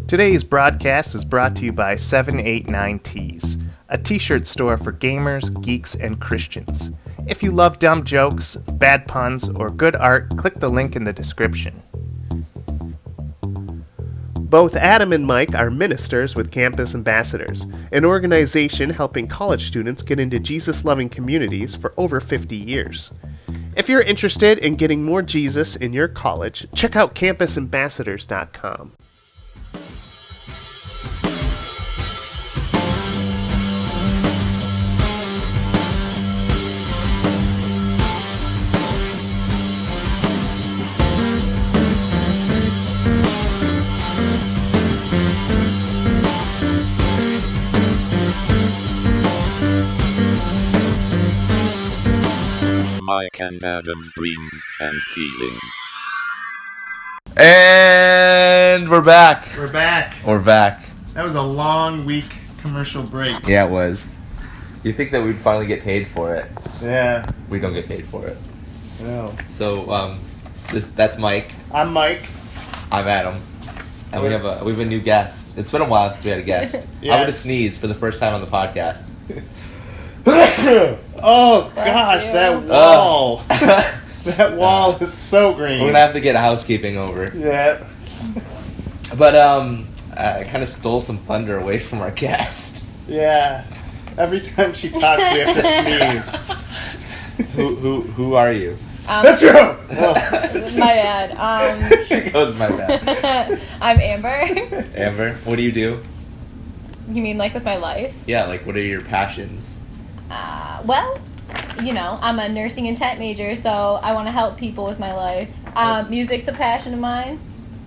Today's broadcast is brought to you by 789Ts, a t-shirt store for gamers, geeks, and Christians. If you love dumb jokes, bad puns, or good art, click the link in the description. Both Adam and Mike are ministers with Campus Ambassadors, an organization helping college students get into Jesus-loving communities for over 50 years. If you're interested in getting more Jesus in your college, check out campusambassadors.com. Mike and Adam's dreams and feelings. And we're back. We're back. We're back. That was a long week commercial break. Yeah, it was. You think that we'd finally get paid for it? Yeah. We don't get paid for it. No. So, that's Mike. I'm Mike. I'm Adam. And we have a new guest. It's been a while since we had a guest. Yes. I'm gonna sneeze for the first time on the podcast. Oh gosh, that wall. That wall is so green. We're gonna have to get housekeeping over. Yeah. But I kind of stole some thunder away from our guest. Yeah. Every time she talks, we have to sneeze. Who are you? That's true. My bad. She goes, my bad. I'm Amber. Amber, what do you do? You mean like with my life? Yeah, like what are your passions? Well, you know, I'm a nursing intent major, so I want to help people with my life. Music's a passion of mine.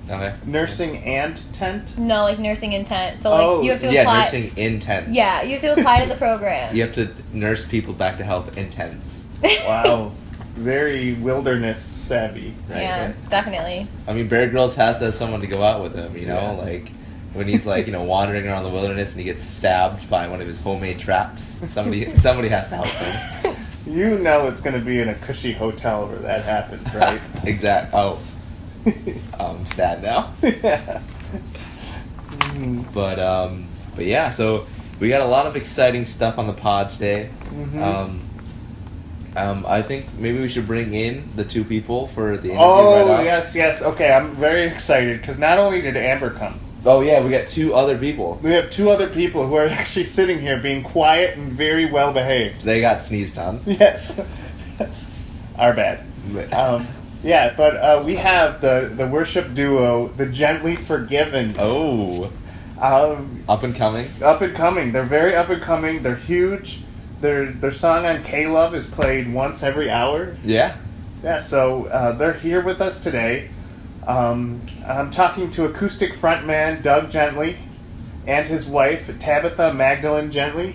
Okay. Nursing and tent? No, like nursing intent. So like you have to apply. Yeah, nursing intense. Yeah, you have to apply to the program. You have to nurse people back to health intense. Wow. Very wilderness savvy. Right? Yeah, definitely. I mean, Bear Grylls has to have someone to go out with him, you know? Yes. Like, when he's, like, you know, wandering around the wilderness and he gets stabbed by one of his homemade traps, somebody has to help him. You know it's going to be in a cushy hotel where that happens, right? Oh. I'm sad now. Yeah. But yeah, so we got a lot of exciting stuff on the pod today. Mm-hmm. I think maybe we should bring in the two people for the interview Oh, right now. yes. Okay, I'm very excited because not only did Amber come, Oh yeah, we got two other people. we have two other people who are actually sitting here being quiet and very well behaved. They got sneezed on. Yes. Our bad. But we have the worship duo, the Gently Forgiven. Oh. Up and coming. Up and coming. They're very up and coming. They're huge. Their song on K-Love is played once every hour. Yeah. Yeah, so they're here with us today. I'm talking to acoustic frontman Doug Gently and his wife Tabitha Magdalene Gently.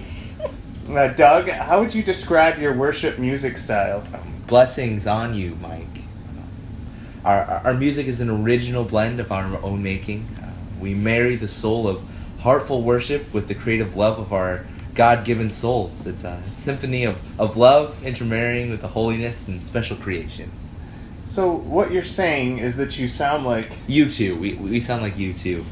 Doug, how would you describe your worship music style? Blessings on you, Mike. Our music is an original blend of our own making. We marry the soul of heartful worship with the creative love of our God-given souls. It's a symphony of love intermarrying with the holiness and special creation. So what you're saying is that you sound like... U2. We sound like U2.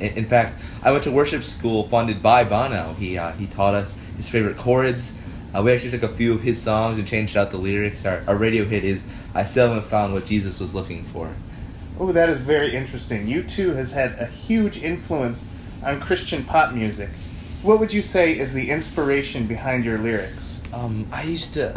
In fact, I went to worship school funded by Bono. He taught us his favorite chords. We actually took a few of his songs and changed out the lyrics. Our radio hit is I Still Haven't Found What Jesus Was Looking For. Oh, that is very interesting. U2 has had a huge influence on Christian pop music. What would you say is the inspiration behind your lyrics? I used to...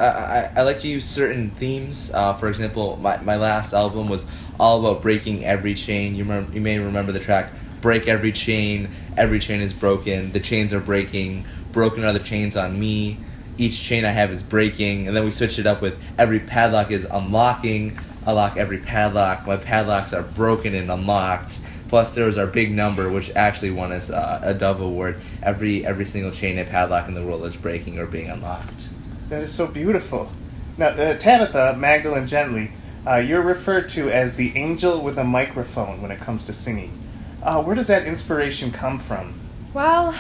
I like to use certain themes. For example, my last album was all about breaking every chain. You may remember the track, Break Every Chain is broken, the chains are breaking, broken are the chains on me, each chain I have is breaking, and then we switched it up with every padlock is unlocking, unlock every padlock, my padlocks are broken and unlocked. Plus, there was our big number, which actually won us a Dove Award. Every single chain and padlock in the world is breaking or being unlocked. That is so beautiful. Now, Tabitha Magdalene Gently, you're referred to as the angel with a microphone when it comes to singing. Where does that inspiration come from? Well,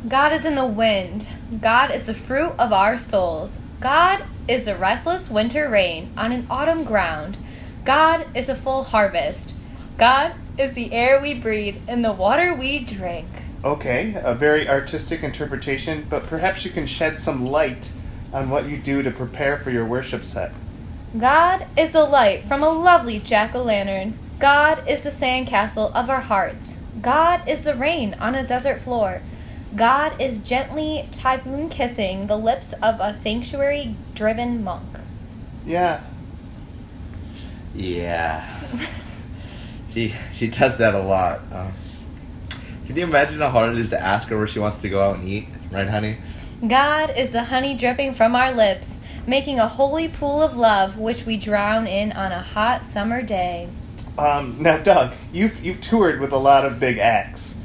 God is in the wind. God is the fruit of our souls. God is the restless winter rain on an autumn ground. God is a full harvest. God is the air we breathe and the water we drink. Okay, a very artistic interpretation, but perhaps you can shed some light on what you do to prepare for your worship set. God is the light from a lovely jack-o'-lantern. God is the sandcastle of our hearts. God is the rain on a desert floor. God is gently typhoon kissing the lips of a sanctuary-driven monk. Yeah. Yeah. She does that a lot. Can you imagine how hard it is to ask her where she wants to go out and eat? Right, honey? God is the honey dripping from our lips, making a holy pool of love which we drown in on a hot summer day. Now, Doug, you've toured with a lot of big acts.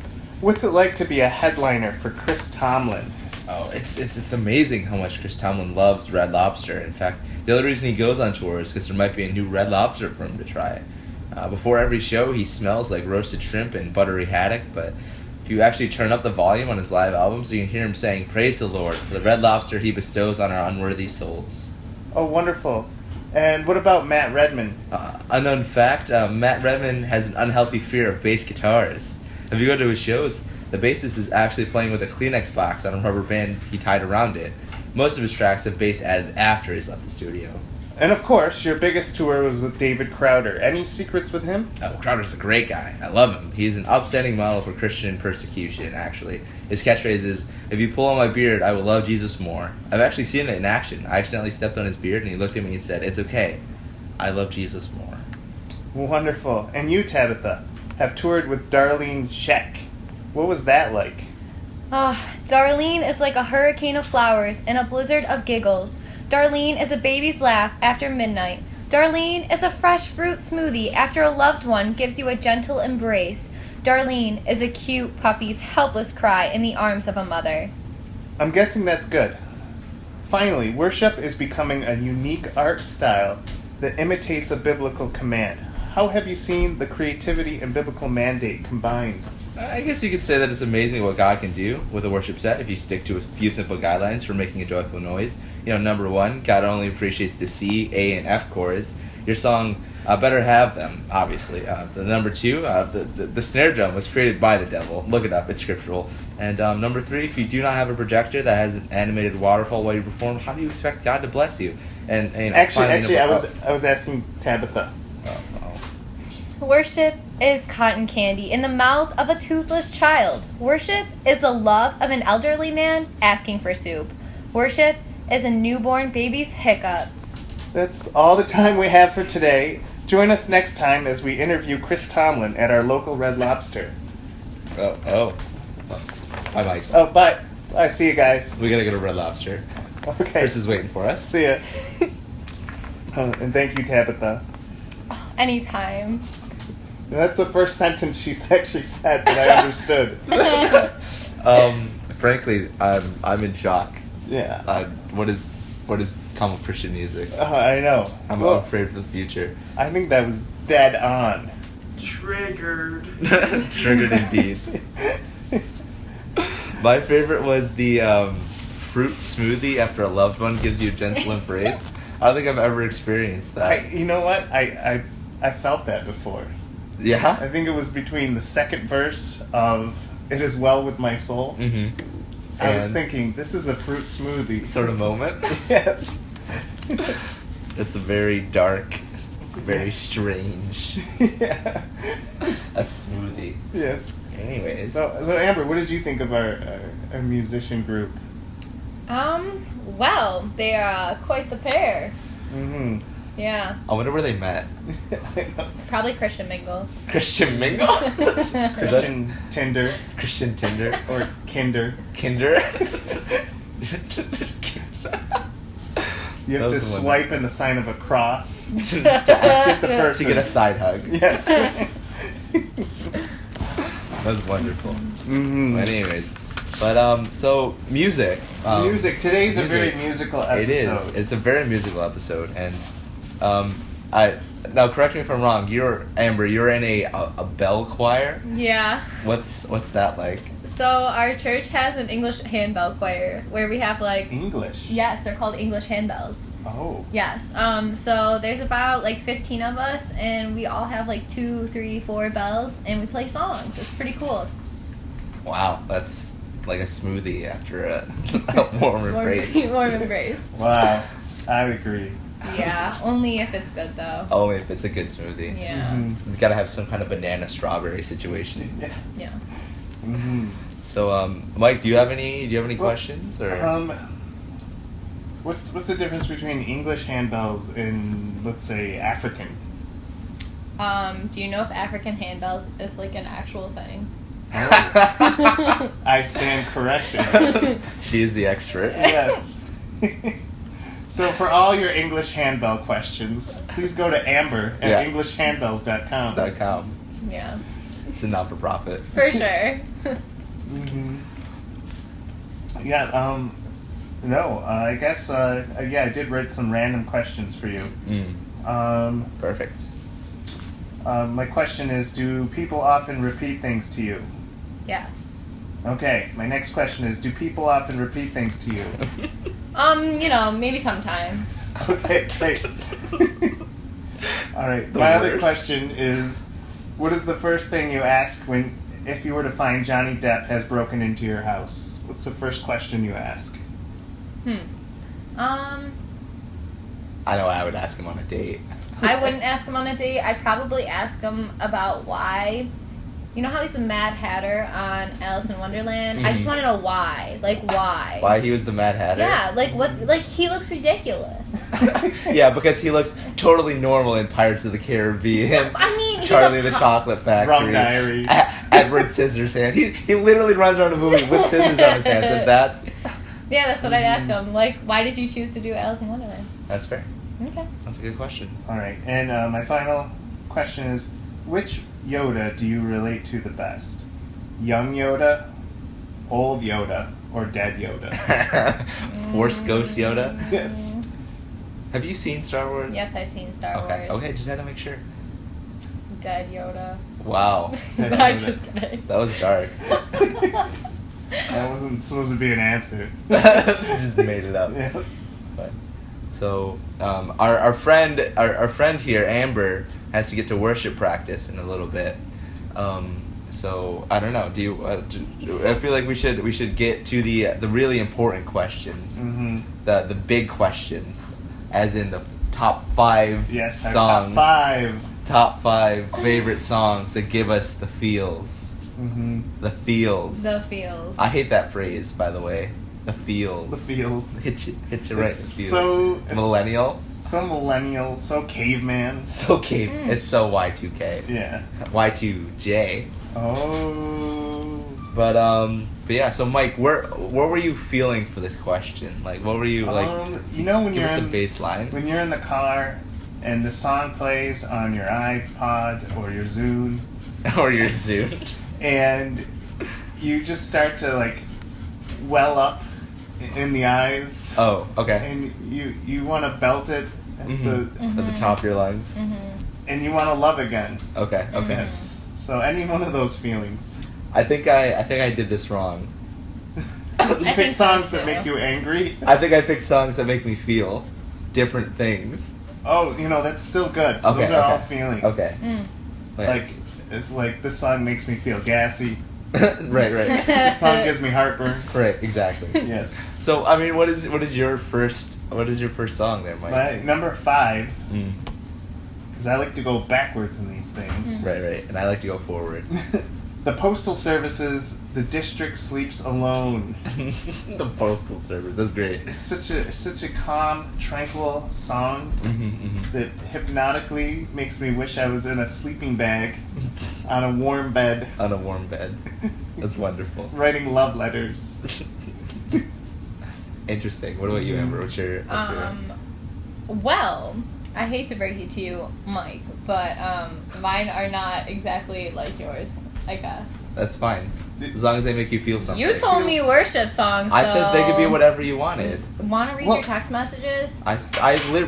What's it like to be a headliner for Chris Tomlin? Oh, it's amazing how much Chris Tomlin loves Red Lobster. In fact, the only reason he goes on tour is because there might be a new Red Lobster for him to try. Before every show, he smells like roasted shrimp and buttery haddock, but if you actually turn up the volume on his live albums, you can hear him saying, "Praise the Lord for the Red Lobster he bestows on our unworthy souls." Oh, wonderful. And what about Matt Redman? Unknown fact, Matt Redman has an unhealthy fear of bass guitars. If you go to his shows, the bassist is actually playing with a Kleenex box on a rubber band he tied around it. Most of his tracks have bass added after he's left the studio. And of course, your biggest tour was with David Crowder. Any secrets with him? Oh, Crowder's a great guy. I love him. He's an upstanding model for Christian persecution, actually. His catchphrase is, "If you pull on my beard, I will love Jesus more." I've actually seen it in action. I accidentally stepped on his beard, and he looked at me and said, "It's okay. I love Jesus more." Wonderful. And you, Tabitha, have toured with Darlene Zschech. What was that like? Darlene is like a hurricane of flowers in a blizzard of giggles. Darlene is a baby's laugh after midnight. Darlene is a fresh fruit smoothie after a loved one gives you a gentle embrace. Darlene is a cute puppy's helpless cry in the arms of a mother. I'm guessing that's good. Finally, worship is becoming a unique art style that imitates a biblical command. How have you seen the creativity and biblical mandate combined? I guess you could say that it's amazing what God can do with a worship set if you stick to a few simple guidelines for making a joyful noise. Number one, God only appreciates the C, A, and F chords. Your song better have them, obviously. The number two, the snare drum was created by the devil. Look it up, it's scriptural. And number three, if you do not have a projector that has an animated waterfall while you perform, how do you expect God to bless you? And Actually, I was asking Tabitha. Worship is cotton candy in the mouth of a toothless child. Worship is the love of an elderly man asking for soup. Worship is a newborn baby's hiccup. That's all the time we have for today. Join us next time as we interview Chris Tomlin at our local Red Lobster. Bye, Mike. Oh, bye. Bye. See you guys. We gotta go to Red Lobster. Okay. Chris is waiting for us. See ya. And thank you, Tabitha. Anytime. That's the first sentence she's actually said that I understood. Frankly, I'm in shock. Yeah. What is come with Christian music? I know. I'm Well, afraid for the future. I think that was dead on. Triggered. Triggered indeed. My favorite was the fruit smoothie after a loved one gives you a gentle embrace. I don't think I've ever experienced that. You know what? I felt that before. Yeah? I think it was between the second verse of "It Is Well With My Soul." Mm-hmm. I was thinking, this is a fruit smoothie. Sort of moment? Yes. It's a very dark, very strange. Yeah. A smoothie. Yes. Anyways. So Amber, what did you think of our musician group? Well, they are quite the pair. Mm-hmm. Yeah. I wonder where they met. Probably Christian Mingle. Christian Mingle? Christian Tinder. Christian Tinder? Or Kinder. Kinder? You have to swipe in the sign of a cross to get the person. to get a side hug. Yes. That was wonderful. Mm-hmm. Anyways. But, so, music. Music. Today's a very musical episode. It is. It's a very musical episode. And Now, correct me if I'm wrong. Amber. You're in a bell choir. Yeah. What's that like? So our church has an English handbell choir where we have like. English. Yes, they're called English handbells. Oh. Yes. So there's about like 15 of us, and we all have like 2, 3, 4 bells, and we play songs. It's pretty cool. Wow, that's like a smoothie after a warm embrace. Warm embrace. Wow. I agree. Yeah, only if it's good though. Only if it's a good smoothie. Yeah. Mhm. It's gotta have some kind of banana strawberry situation. Yeah. Yeah. Mm-hmm. So, Mike, do you have any questions or? What's the difference between English handbells and, let's say, African? Do you know if African handbells is like an actual thing? I stand corrected. She is the expert. Yes. So for all your English handbell questions, please go to Amber at Yeah. EnglishHandbells.com. .com. Yeah. It's a not-for-profit. For sure. Mm-hmm. Yeah. No. I guess. Yeah. I did write some random questions for you. Perfect. My question is: do people often repeat things to you? Yes. Okay. My next question is: do people often repeat things to you? Maybe sometimes. Okay. Great. All right. The My other worst. question is: what is the first thing you ask if you were to find Johnny Depp has broken into your house? What's the first question you ask? I know I would ask him on a date. I wouldn't ask him on a date. I'd probably ask him about why. You know how he's the Mad Hatter on Alice in Wonderland? I just want to know why. Like, why? Why he was the Mad Hatter? Yeah, like, what? Like, he looks ridiculous. Yeah, because he looks totally normal in Pirates of the Caribbean. I mean, he's Charlie a the Chocolate Factory. Rum Diary. Edward Scissorhands. He literally runs around the movie with scissors on his hands, and that's Yeah, that's what I'd ask him. Like, why did you choose to do Alice in Wonderland? fair. Okay. That's a good question. All right. And my final question is: which Yoda do you relate to the best? Young Yoda, old Yoda, or dead Yoda? Force Ghost Yoda. Yes. Have you seen Star Wars? Yes, I've seen Star Okay. Wars. Okay, just had to make sure. Dead Yoda. Wow, Dead I'm Yoda. just kidding. that was dark. That wasn't supposed to be an answer. Just made it up. Yes. But, so our friend here, Amber, has to get to worship practice in a little bit. So I don't know. Do you? I feel like we should get to the really important questions, Mm-hmm. the big questions, as in the top 5 Yes. our songs, Top 5. top 5 favorite songs that give us the feels. Mm-hmm. The feels. The feels. I hate that phrase, by the way. The feels. The feels. Hit you right in the It's feels. it's Millennial. So millennial. So caveman. So cave. It's so Y2K. Yeah. Y2J. Oh. But yeah. So Mike, what were you feeling for this question? Like, what were you like? You know when Give you're us a in, baseline. when you're in the car and the song plays on your iPod or your Zune, Or your Zoom. and you just start to like well up in the eyes. Oh, okay. And you want to belt it at At the top of your lungs. and you want to love again. Okay. Okay. Yes. So any one of those feelings. I think I did this wrong. You think pick so, songs that too. make you angry. I think I picked songs that make me feel different things. Oh, that's still good. Okay, Those are all okay. feelings. Okay. Like if this song makes me feel gassy. right. This song gives me heartburn. Right. Exactly. Yes. So I mean, what is your first song there, Mike? My number 5, Mm. because I like to go backwards in these things. Right. And I like to go forward. The Postal Service's "The District Sleeps Alone." The Postal Service. That's great. It's such a calm, tranquil song that hypnotically makes me wish I was in a sleeping bag on a warm bed, On a warm bed. That's wonderful. writing love letters. Interesting. What about you, Amber? What's your Well, I hate to break it to you, Mike, but mine are not exactly like yours, I guess. That's fine. As long as they make you feel something. You told me worship songs, so... I said they could be whatever you wanted. Want to read your text messages?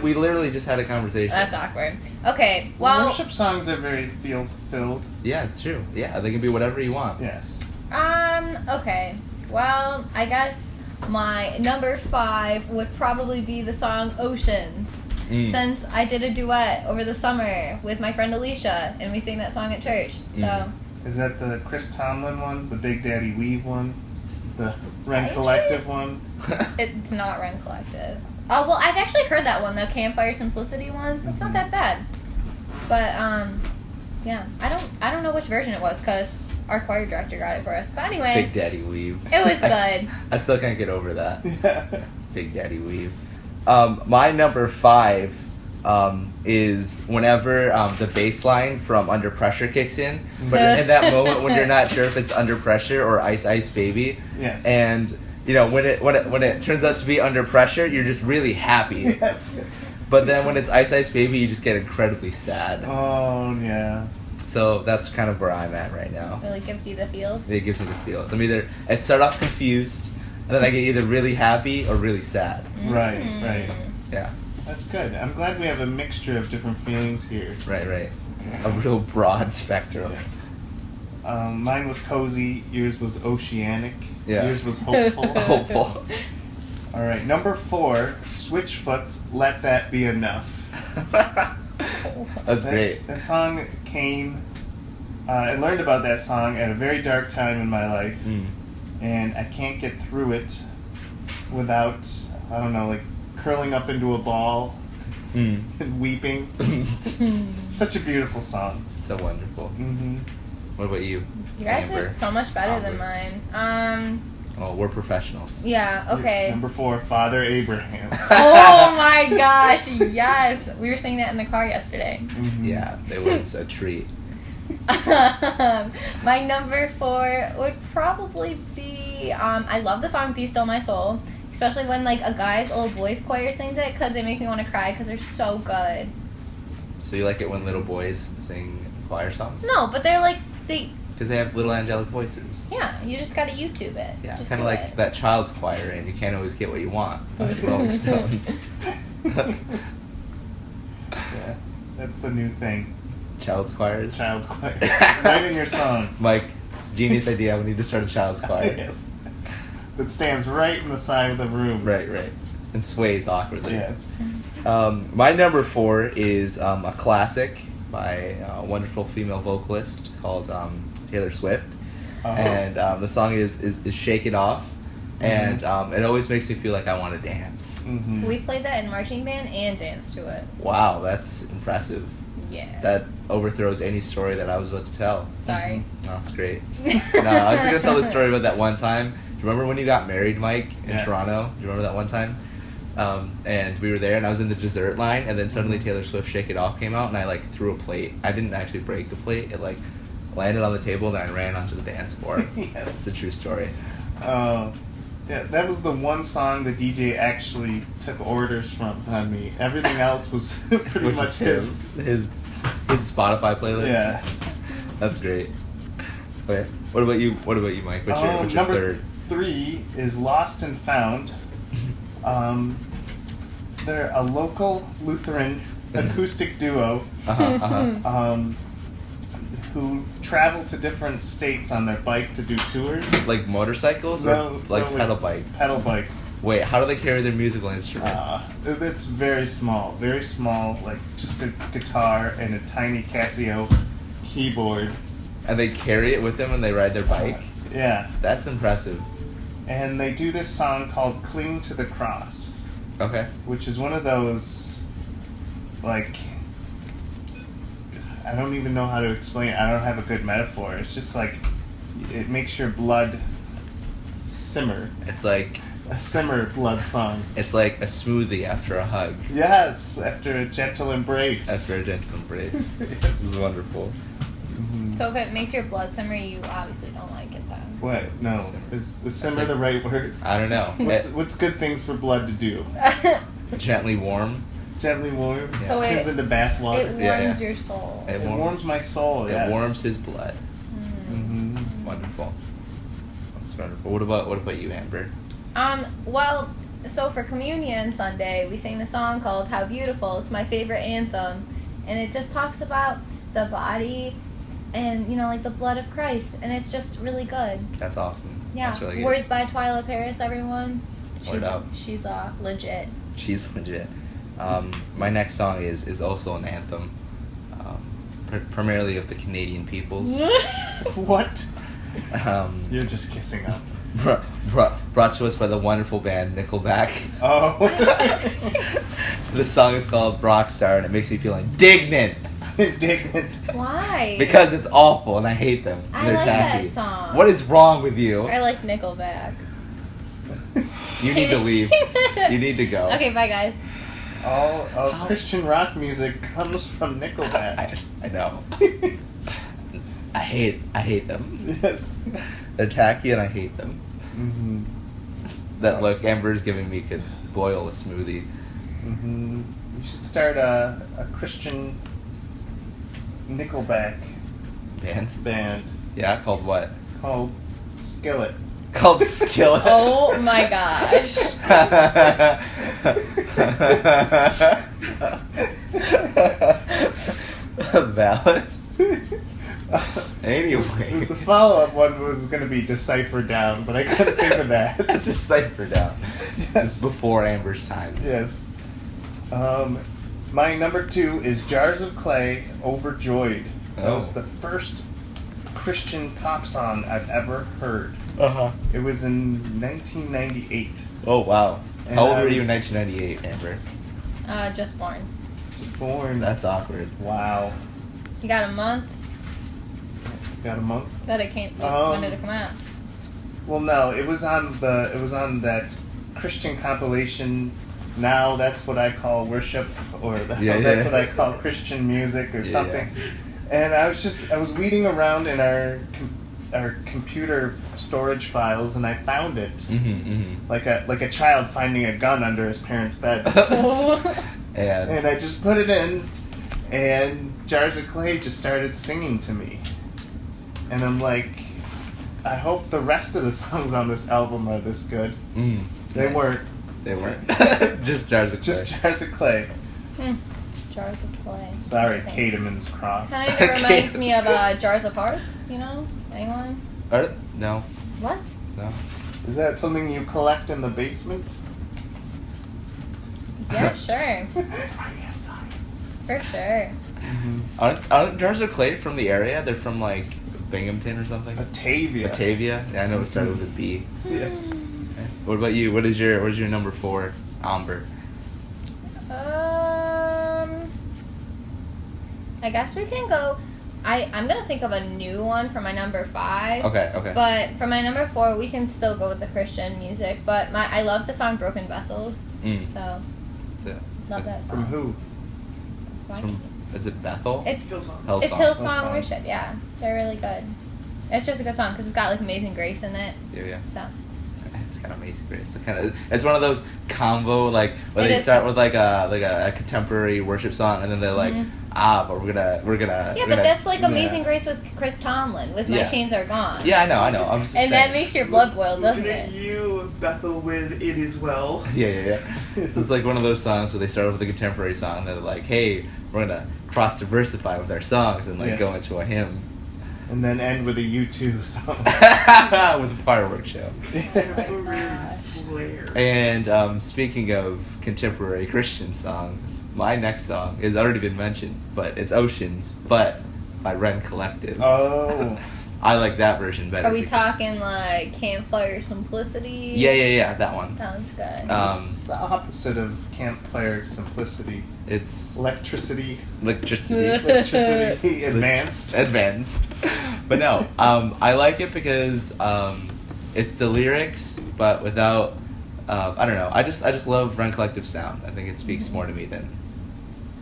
We literally just had a conversation. That's awkward. Okay, well... Worship songs are very feel-filled. Yeah, it's true. Yeah, they can be whatever you want. Yes. Okay. Well, I guess my number 5 would probably be the song Oceans. Since I did a duet over the summer with my friend Alicia, and we sang that song at church, so... Is that the Chris Tomlin one? The Big Daddy Weave one? The Ren Collective one? It's not Ren Collective. Oh, well, I've actually heard that one, the Campfire Simplicity one. It's not that bad. But, yeah. I don't know which version it was, because our choir director got it for us. But anyway... Big Daddy Weave. It was good. I still can't get over that. Big Daddy Weave. My number 5 is whenever the bass line from Under Pressure kicks in, but in that moment when you're not sure if it's Under Pressure or Ice Ice Baby. Yes. And when it turns out to be Under Pressure, you're just really happy. Yes. But then when it's Ice Ice Baby, you just get incredibly sad. Oh yeah. So that's kind of where I'm at right now. Really gives you the feels. It gives me the feels. I start off confused, and then I get either really happy or really sad. Right. Yeah. That's good. I'm glad we have a mixture of different feelings here. Right. A real broad spectrum. Yes. Mine was cozy. Yours was oceanic. Yeah. Yours was hopeful. Hopeful. All right. Number 4, Switchfoot's "Let That Be Enough." That's great. That song came. I learned about that song at a very dark time in my life, and I can't get through it without, I don't know, like curling up into a ball and weeping. Such a beautiful song. So wonderful. Mm-hmm. What about you? You guys Amber? are so much better than mine. Oh, we're professionals. Yeah, okay. Number 4, Father Abraham. Oh my gosh, yes! We were singing that in the car yesterday. Mm-hmm. Yeah, it was a treat. My number 4 would probably be, I love the song Be Still My Soul, especially when like a guy's little boys choir sings it, because they make me want to cry because they're so good. So you like it when little boys sing choir songs? No, but they're like, Because they have little angelic voices. yeah, you just gotta YouTube it. Yeah, just kind of do like it. that child's choir, and you can't always get what you want. Like Rolling Stones. Yeah, that's the new thing. Child's choirs. Child's choir. Right in your song. Mike, genius idea. We need to start a child's choir. Yes. That stands right in the side of the room. Right. And sways awkwardly. Yes. My number 4 is a classic by a wonderful female vocalist called Taylor Swift. Oh. And the song is Shake It Off. And it always makes me feel like I want to dance. Mm-hmm. We played that in marching band and danced to it. Wow, that's impressive. Yeah. That overthrows any story that I was about to tell. Sorry. No, that's great. No, I was just going to tell the story about that one time. Do you remember when you got married, Mike, in Yes. Toronto? Do you remember that one time? And we were there, and I was in the dessert line, and then suddenly Taylor Swift Shake It Off came out, and I, like, threw a plate. I didn't actually break the plate. It, like, landed on the table, and I ran onto the dance floor. Yes. It's a true story. Yeah, that was the one song the DJ actually took orders from on me. Everything else was pretty Which much is his Spotify playlist. Yeah. That's great. Okay. What about you, Mike? What's your number third? 3 is Lost and Found. They're a local Lutheran acoustic duo who travel to different states on their bike to do tours. Like motorcycles or No, pedal bikes? Pedal bikes. Wait, how do they carry their musical instruments? It's very small, like just a guitar and a tiny Casio keyboard. And they carry it with them when they ride their bike? Yeah. That's impressive. And they do this song called Cling to the Cross, Okay. which is one of those, like, I don't even know how to explain it. I don't have a good metaphor. It's just like, it makes your blood simmer. It's like A simmer blood song. it's like a smoothie after a hug. Yes, after a gentle embrace. After a gentle embrace. Yes. This is wonderful. So if it makes your blood simmer, you obviously don't like it then. What? No. Simmer. Is simmer like- the right word? I don't know. What's good things for blood to do? Gently warm. Gently warm. So turns into bath water. It warms Yeah. your soul. It It warms my soul. It Yes. warms his blood. Mm-hmm. It's wonderful. That's wonderful. What about you, Amber? Well, so for Communion Sunday, we sing the song called How Beautiful. It's my favorite anthem. And it just talks about the body and, like the blood of Christ. And it's just really good. That's awesome. Yeah. That's really good. Words by Twyla Paris, everyone. Word up. She's legit. She's legit. My next song is also an anthem, primarily of the Canadian peoples. What? Um, You're just kissing up. brought to us by the wonderful band Nickelback. Oh. The song is called Rockstar, and it makes me feel indignant Indignant. Why? because it's awful and I hate them. And I they're like tacky. that song. What is wrong with you? I like Nickelback. You need to leave. You need to go. Okay, bye guys. All Christian rock music comes from Nickelback. I know. I hate them. Yes. They're tacky and I hate them. Mm-hmm. That look Amber's giving me could boil a smoothie. Mm-hmm. You should start a Christian Nickelback band Yeah, called what? called Skillet. Called Skillet. Oh my gosh. Valid. Anyway. The follow-up one was going to be Decipher Down, but I couldn't think of that. Decipher down. Yes. This is before Amber's time. Yes. My number 2 is Jars of Clay, Overjoyed. That was the first Christian pop song I've ever heard. Uh-huh. It was in 1998. Oh, wow. And How old I were you was- in 1998, Amber? Just born. Just born. That's awkward. Wow. You got a month Got a month? that it came. Um, When did it come out? Well, no, it was on that Christian compilation. Now that's what I call worship, or that's what I call Christian music, or Yeah, something. And I was weeding around in our computer storage files, and I found it, Mm-hmm. like a child finding a gun under his parents' bed. And And I just put it in, and Jars of Clay just started singing to me. And I'm like, I hope the rest of the songs on this album are this good. They nice. weren't. They weren't. Just Jars of Clay. Just Jars of Clay. Jars of Clay. Sorry, Interesting. Cademan's Cross. Kind of reminds me of Jars of Hearts. Anyone? No. What? No. Is that something you collect in the basement? Yeah, sure. For sure. Aren't Jars of Clay from the area? They're from like Binghamton or something. Batavia. Batavia. Yeah, I know it started with a B. Yes. What about you? What is your number 4, Amber? I guess we can go. I'm gonna think of a new one for my number 5. Okay. But for my number 4, we can still go with the Christian music. But I love the song "Broken Vessels," so That's it. love that From song. who? It's from. Is it Bethel? It's Hillsong. it's Hillsong. Hillsong Worship. Yeah, they're really good. It's just a good song because it's got like Amazing Grace in it. Yeah. So It's kind of Amazing Grace. It's one of those combo like where It they is. start with like a contemporary worship song and then they're like but we're gonna yeah, but that's like yeah. Amazing Grace with Chris Tomlin with My Yeah. Chains Are Gone. Yeah, I know. I'm just And saying. that makes your blood boil, doesn't Looking at it? you, Bethel, with It Is Well. Yeah. It's like one of those songs where they start with a contemporary song and they're like, hey, we're gonna cross diversify with our songs and like go Yes. into a hymn And then end with a U2 song. with a fireworks show. Temporary flare. And speaking of contemporary Christian songs, my next song has already been mentioned, but it's Oceans, but by Ren Collective. Oh. I like that version better. Are we because- talking like Campfire Simplicity? Yeah, that one. Sounds good. It's the opposite of Campfire Simplicity. It's Electricity. electricity. Electricity Advanced. Advanced. But no, I like it because it's the lyrics, but without. I don't know. I just love Ren Collective sound. I think it speaks more to me than.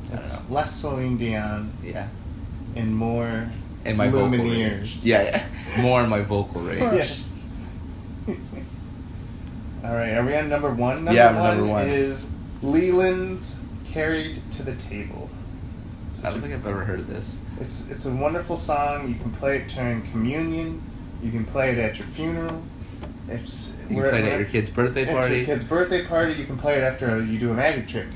I don't It's know. less Celine Dion Yeah. and more In my vocal range. Lumineers. Yeah. More in my vocal range. Yes. All right, are we on number 1? Yeah, we're number 1. Is Leland's Carried to the Table. I don't think I've ever heard of this. It's a wonderful song. You can play it during communion. You can play it at your funeral. You can play it at your kid's birthday At party. your kid's birthday party. You can play it after you do a magic trick.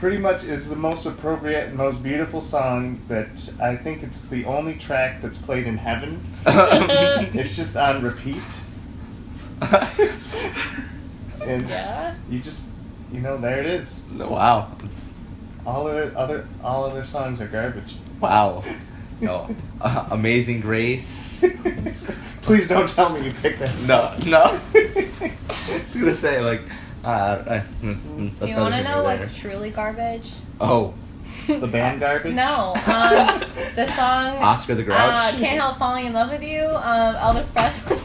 Pretty much, it's the most appropriate and most beautiful song that I think it's the only track that's played in heaven. It's just on repeat. And you just, there it is. Wow. It's, all other songs are garbage. wow. No. Amazing Grace. Please don't tell me you picked that song. No. I was going to say, like, Do you want to know what's truly garbage? Oh. The band Garbage? No. The song Oscar the Grouch? Can't Help Falling in Love with You, Elvis Presley.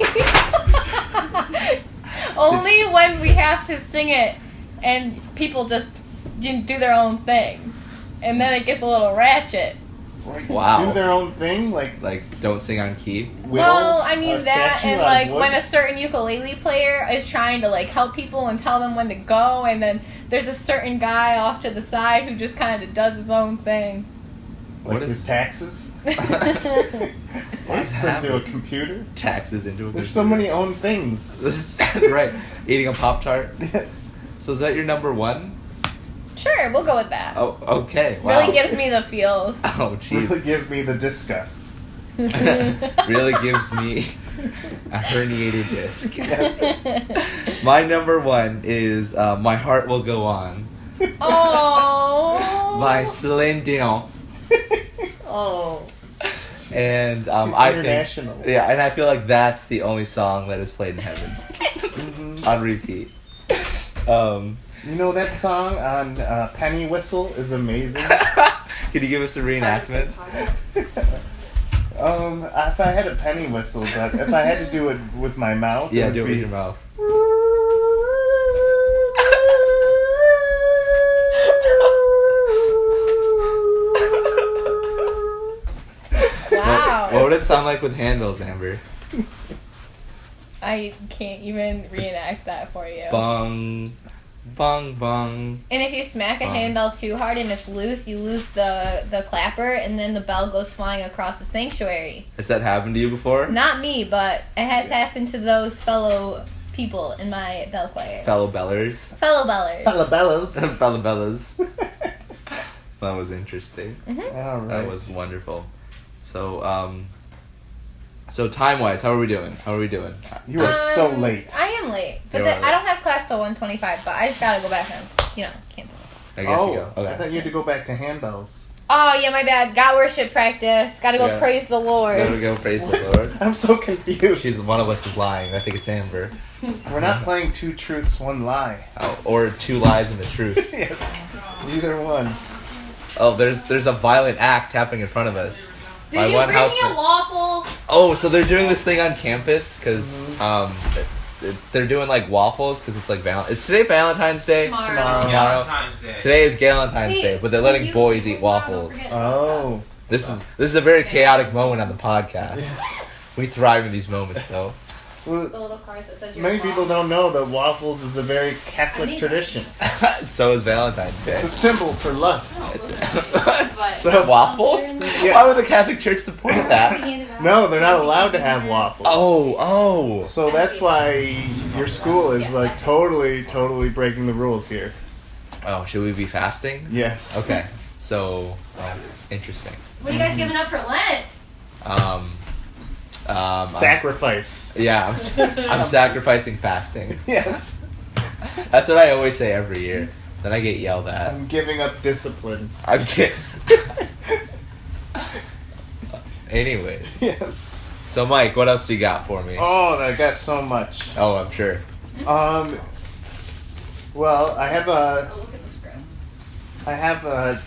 Only when we have to sing it and people just do their own thing. And then it gets a little ratchet. Like, Wow. do their own thing? Like don't sing on key? Well, I mean that, statue and out of like wood? when a certain ukulele player is trying to like help people and tell them when to go, and then there's a certain guy off to the side who just kind of does his own thing. Like What his is- taxes? What is Taxes into a happening? computer? Taxes into a There's so many own things. This is right. Eating a Pop-Tart. Yes. So is that your number one? Sure, we'll go with that. Oh, okay. Wow. Really gives me the feels. Oh, Really jeez. gives me the disgust. Really gives me a herniated disc. My number one is My Heart Will Go On Oh. by Celine Dion. Oh. And She's I international. think, yeah, and I feel like that's the only song that is played in heaven on repeat. That song on Penny Whistle is amazing. Can you give us a reenactment? If I had a penny whistle, but if I had to do it with my mouth, Yeah, would do it be... with your mouth. Wow. What would it sound like with handles, Amber? I can't even reenact that for you. Bong, bong, bong. And if you smack a handbell too hard and it's loose, you lose the clapper, and then the bell goes flying across the sanctuary. Has that happened to you before? Not me, but it has happened to those fellow people in my bell choir. Fellow bellers. Fellow bellers. Falabellas. Fellow bellas. That was interesting. All right. That was wonderful. So, so time-wise, how are we doing? You are so late. I am late. But You're late. I don't have class till 1:25, but I just gotta go back home. Can't. I guess you go. I thought you had to go back to handbells. Oh, yeah, my bad. Got worship practice. Gotta go Yeah. praise the Lord. Gotta go praise the Lord. I'm so confused. She's one of us is lying. I think it's Amber. We're not playing two truths, one lie. Oh, or two lies and the truth. Yes. Either one. Oh, there's a violent act happening in front of us. Did By you one bring me house- a waffle? Oh, so they're doing this thing on campus because they're doing like waffles because it's like Is today Valentine's Day? Tomorrow. Valentine's Day. Today is Galentine's Hey, Day, but they're when letting you boys take eat tomorrow, don't waffles. forget- Oh. This is a very chaotic moment on the podcast. We thrive in these moments, though. The Well, little cards that says your many people don't know that waffles is a very I Catholic mean- tradition. So is Valentine's Day. It's a symbol for lust. So waffles? Yeah. Why would the Catholic Church support that? No, they're not allowed to have waffles. Oh. So that's why your school is like totally breaking the rules here. Oh, should we be fasting? Yes. Okay. So, interesting. What are you guys giving up for Lent? Sacrifice. Yeah, I'm sacrificing fasting. Yes. That's what I always say every year. Then I get yelled at. I'm giving up discipline. I'm kidding. Anyways. Yes. So, Mike, what else do you got for me? Oh, I got so much. Oh, I'm sure. Well, I have Go look at the script. a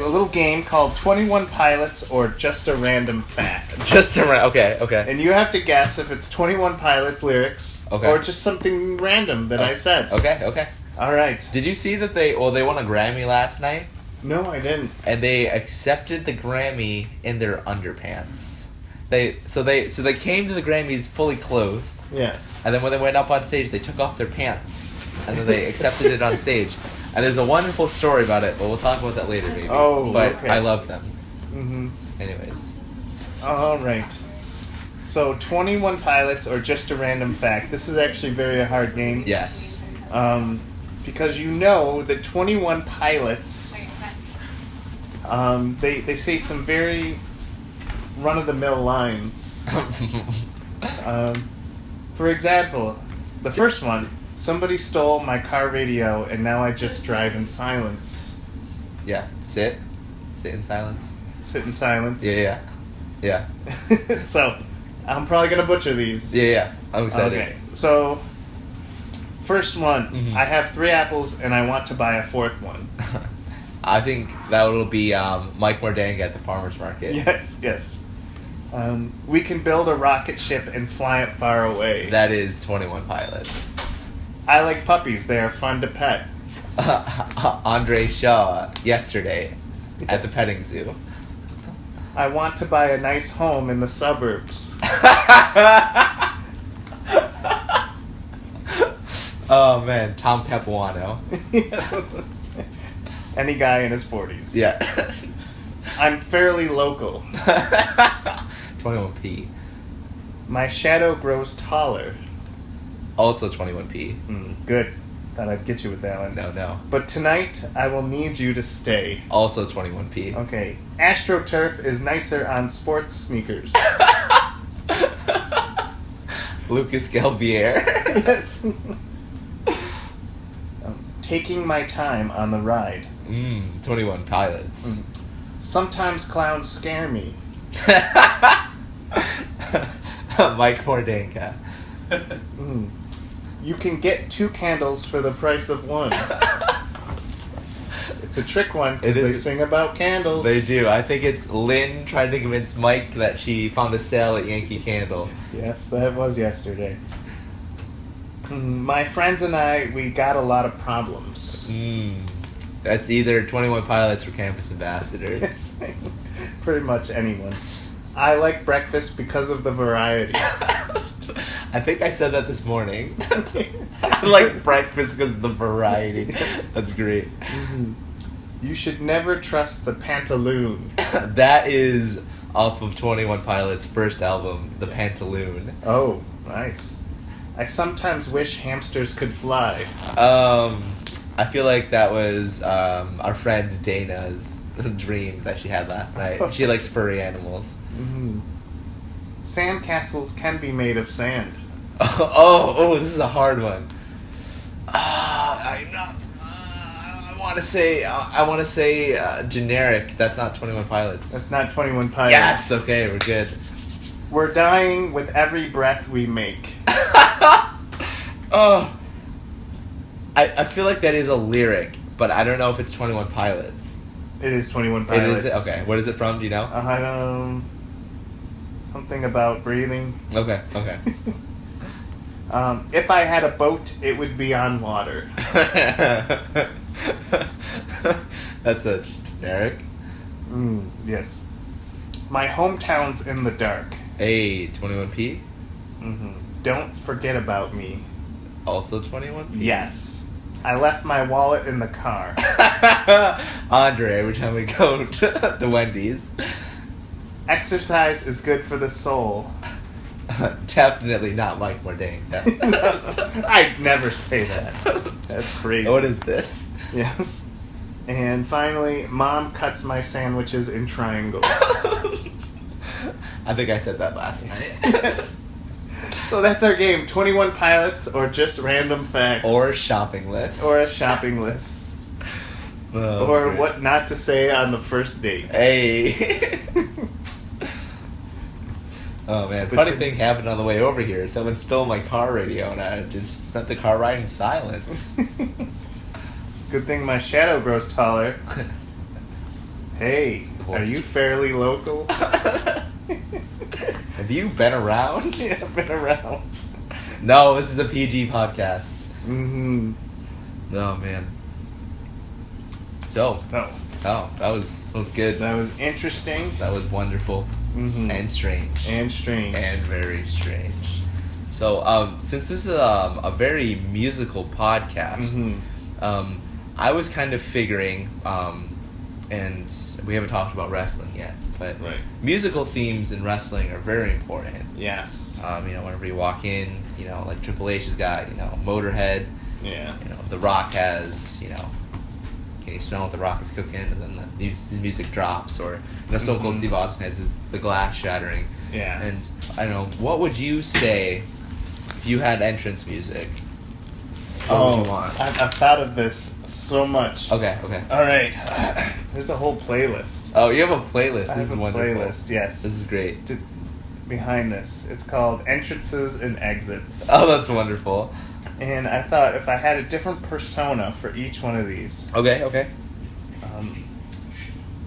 little game called 21 Pilots or Just a Random Fact. Just around. Okay. And you have to guess if it's 21 Pilots lyrics Okay. or just something random that I said. Okay. All right. Did you see that they won a Grammy last night? No, I didn't. And they accepted the Grammy in their underpants. They came to the Grammys fully clothed, Yes. and then when they went up on stage, they took off their pants, and then they accepted it on stage. And there's a wonderful story about it, but we'll talk about that later, maybe. Oh, but okay. I love them. Mm-hmm. Anyways. All right. So 21 Pilots or just a random fact. This is actually very hard game. Yes. Because you know that 21 Pilots, they say some very run-of-the-mill lines. For example, the first one, somebody stole my car radio and now I just drive in silence. Yeah. Sit in silence. Sit in silence. Yeah. So, I'm probably going to butcher these. Yeah. I'm excited. Okay, so, first one, Mhm. I have 3 apples and I want to buy a 4th one. I think that will be Mike Mordang at the farmer's market. Yes. We can build a rocket ship and fly it far away. That is 21 Pilots. I like puppies, they are fun to pet. Andre Shaw yesterday at the petting zoo. I want to buy a nice home in the suburbs. Oh man, Tom Capuano. Any guy in his 40s. Yeah. I'm fairly local. 21p. My shadow grows taller. Also 21p. Good. Thought I'd get you with that one. No. But tonight, I will need you to stay. Also 21p. Okay. AstroTurf is nicer on sports sneakers. Lucas Galbier. Yes. Taking my time on the ride. 21 Pilots. Sometimes clowns scare me. Mike Mordanka. You can get 2 candles for the price of 1. It's a trick one, because It they is. sing about candles. They do. I think it's Lynn trying to convince Mike that she found a sale at Yankee Candle. Yes, that was yesterday. My friends and I, we got a lot of problems. That's either 21 Pilots or Campus Ambassadors. Yes, pretty much anyone. I like breakfast because of the variety. I think I said that this morning. I like breakfast because of the variety. That's great. You should never trust the pantaloon. That is off of 21 Pilots' first album, The Pantaloon. Oh, nice. I sometimes wish hamsters could fly. I feel like that was our friend Dana's dream that she had last night. She likes furry animals. Sandcastles can be made of sand. Oh, this is a hard one. I'm not. I want to say generic. That's not 21 Pilots. That's not 21 Pilots. Yes. Okay, we're good. We're dying with every breath we make. Oh. I feel like that is a lyric, but I don't know if it's 21 Pilots. It is 21 It Pilots. is. Okay. What is it from? Do you know? I don't. Something about breathing. Okay. If I had a boat, it would be on water. That's a just generic. Yes. My hometown's in the dark. Hey, 21p. Don't forget about me. Also 21p. Yes. I left my wallet in the car. Andre, every time we go to Wendy's. Exercise is good for the soul. Definitely not Mike Bourdain. I'd never say that. That's crazy. What is this? Yes. And finally, Mom cuts my sandwiches in triangles. I think I said that last night. Yes. So that's our game. 21 Pilots or just random facts. Or a shopping list. Or a shopping list. Oh, Or great. what not to say on the first date. Hey. Oh man, But funny you- thing happened on the way over here. Someone stole my car radio and I just spent the car ride in silence. Good thing my shadow grows taller. Hey, The voice. are you fairly local? Have you been around? Yeah, I've been around. No, this is a PG podcast. Mm-hmm. Oh man. So, No, that was good. that was interesting. That was wonderful and strange. And strange. And very strange. So, since this is a very musical podcast, I was kind of figuring, and we haven't talked about wrestling yet, but Right. musical themes in wrestling are very important. Yes. Whenever you walk in, like Triple H has got, Motorhead. Yeah. The Rock has, can you smell what the Rock is cooking? And then the music drops. Or, Stone Cold Steve Austin has the glass shattering. Yeah. And, I don't know, what would you say if you had entrance music? What would you want? I've thought of this so much. Okay. All right. There's a whole playlist. Oh, you have a playlist. I This is have a wonderful. playlist, yes. This is great. Behind this. It's called Entrances and Exits. Oh, that's wonderful. And I thought if I had a different persona for each one of these, Okay.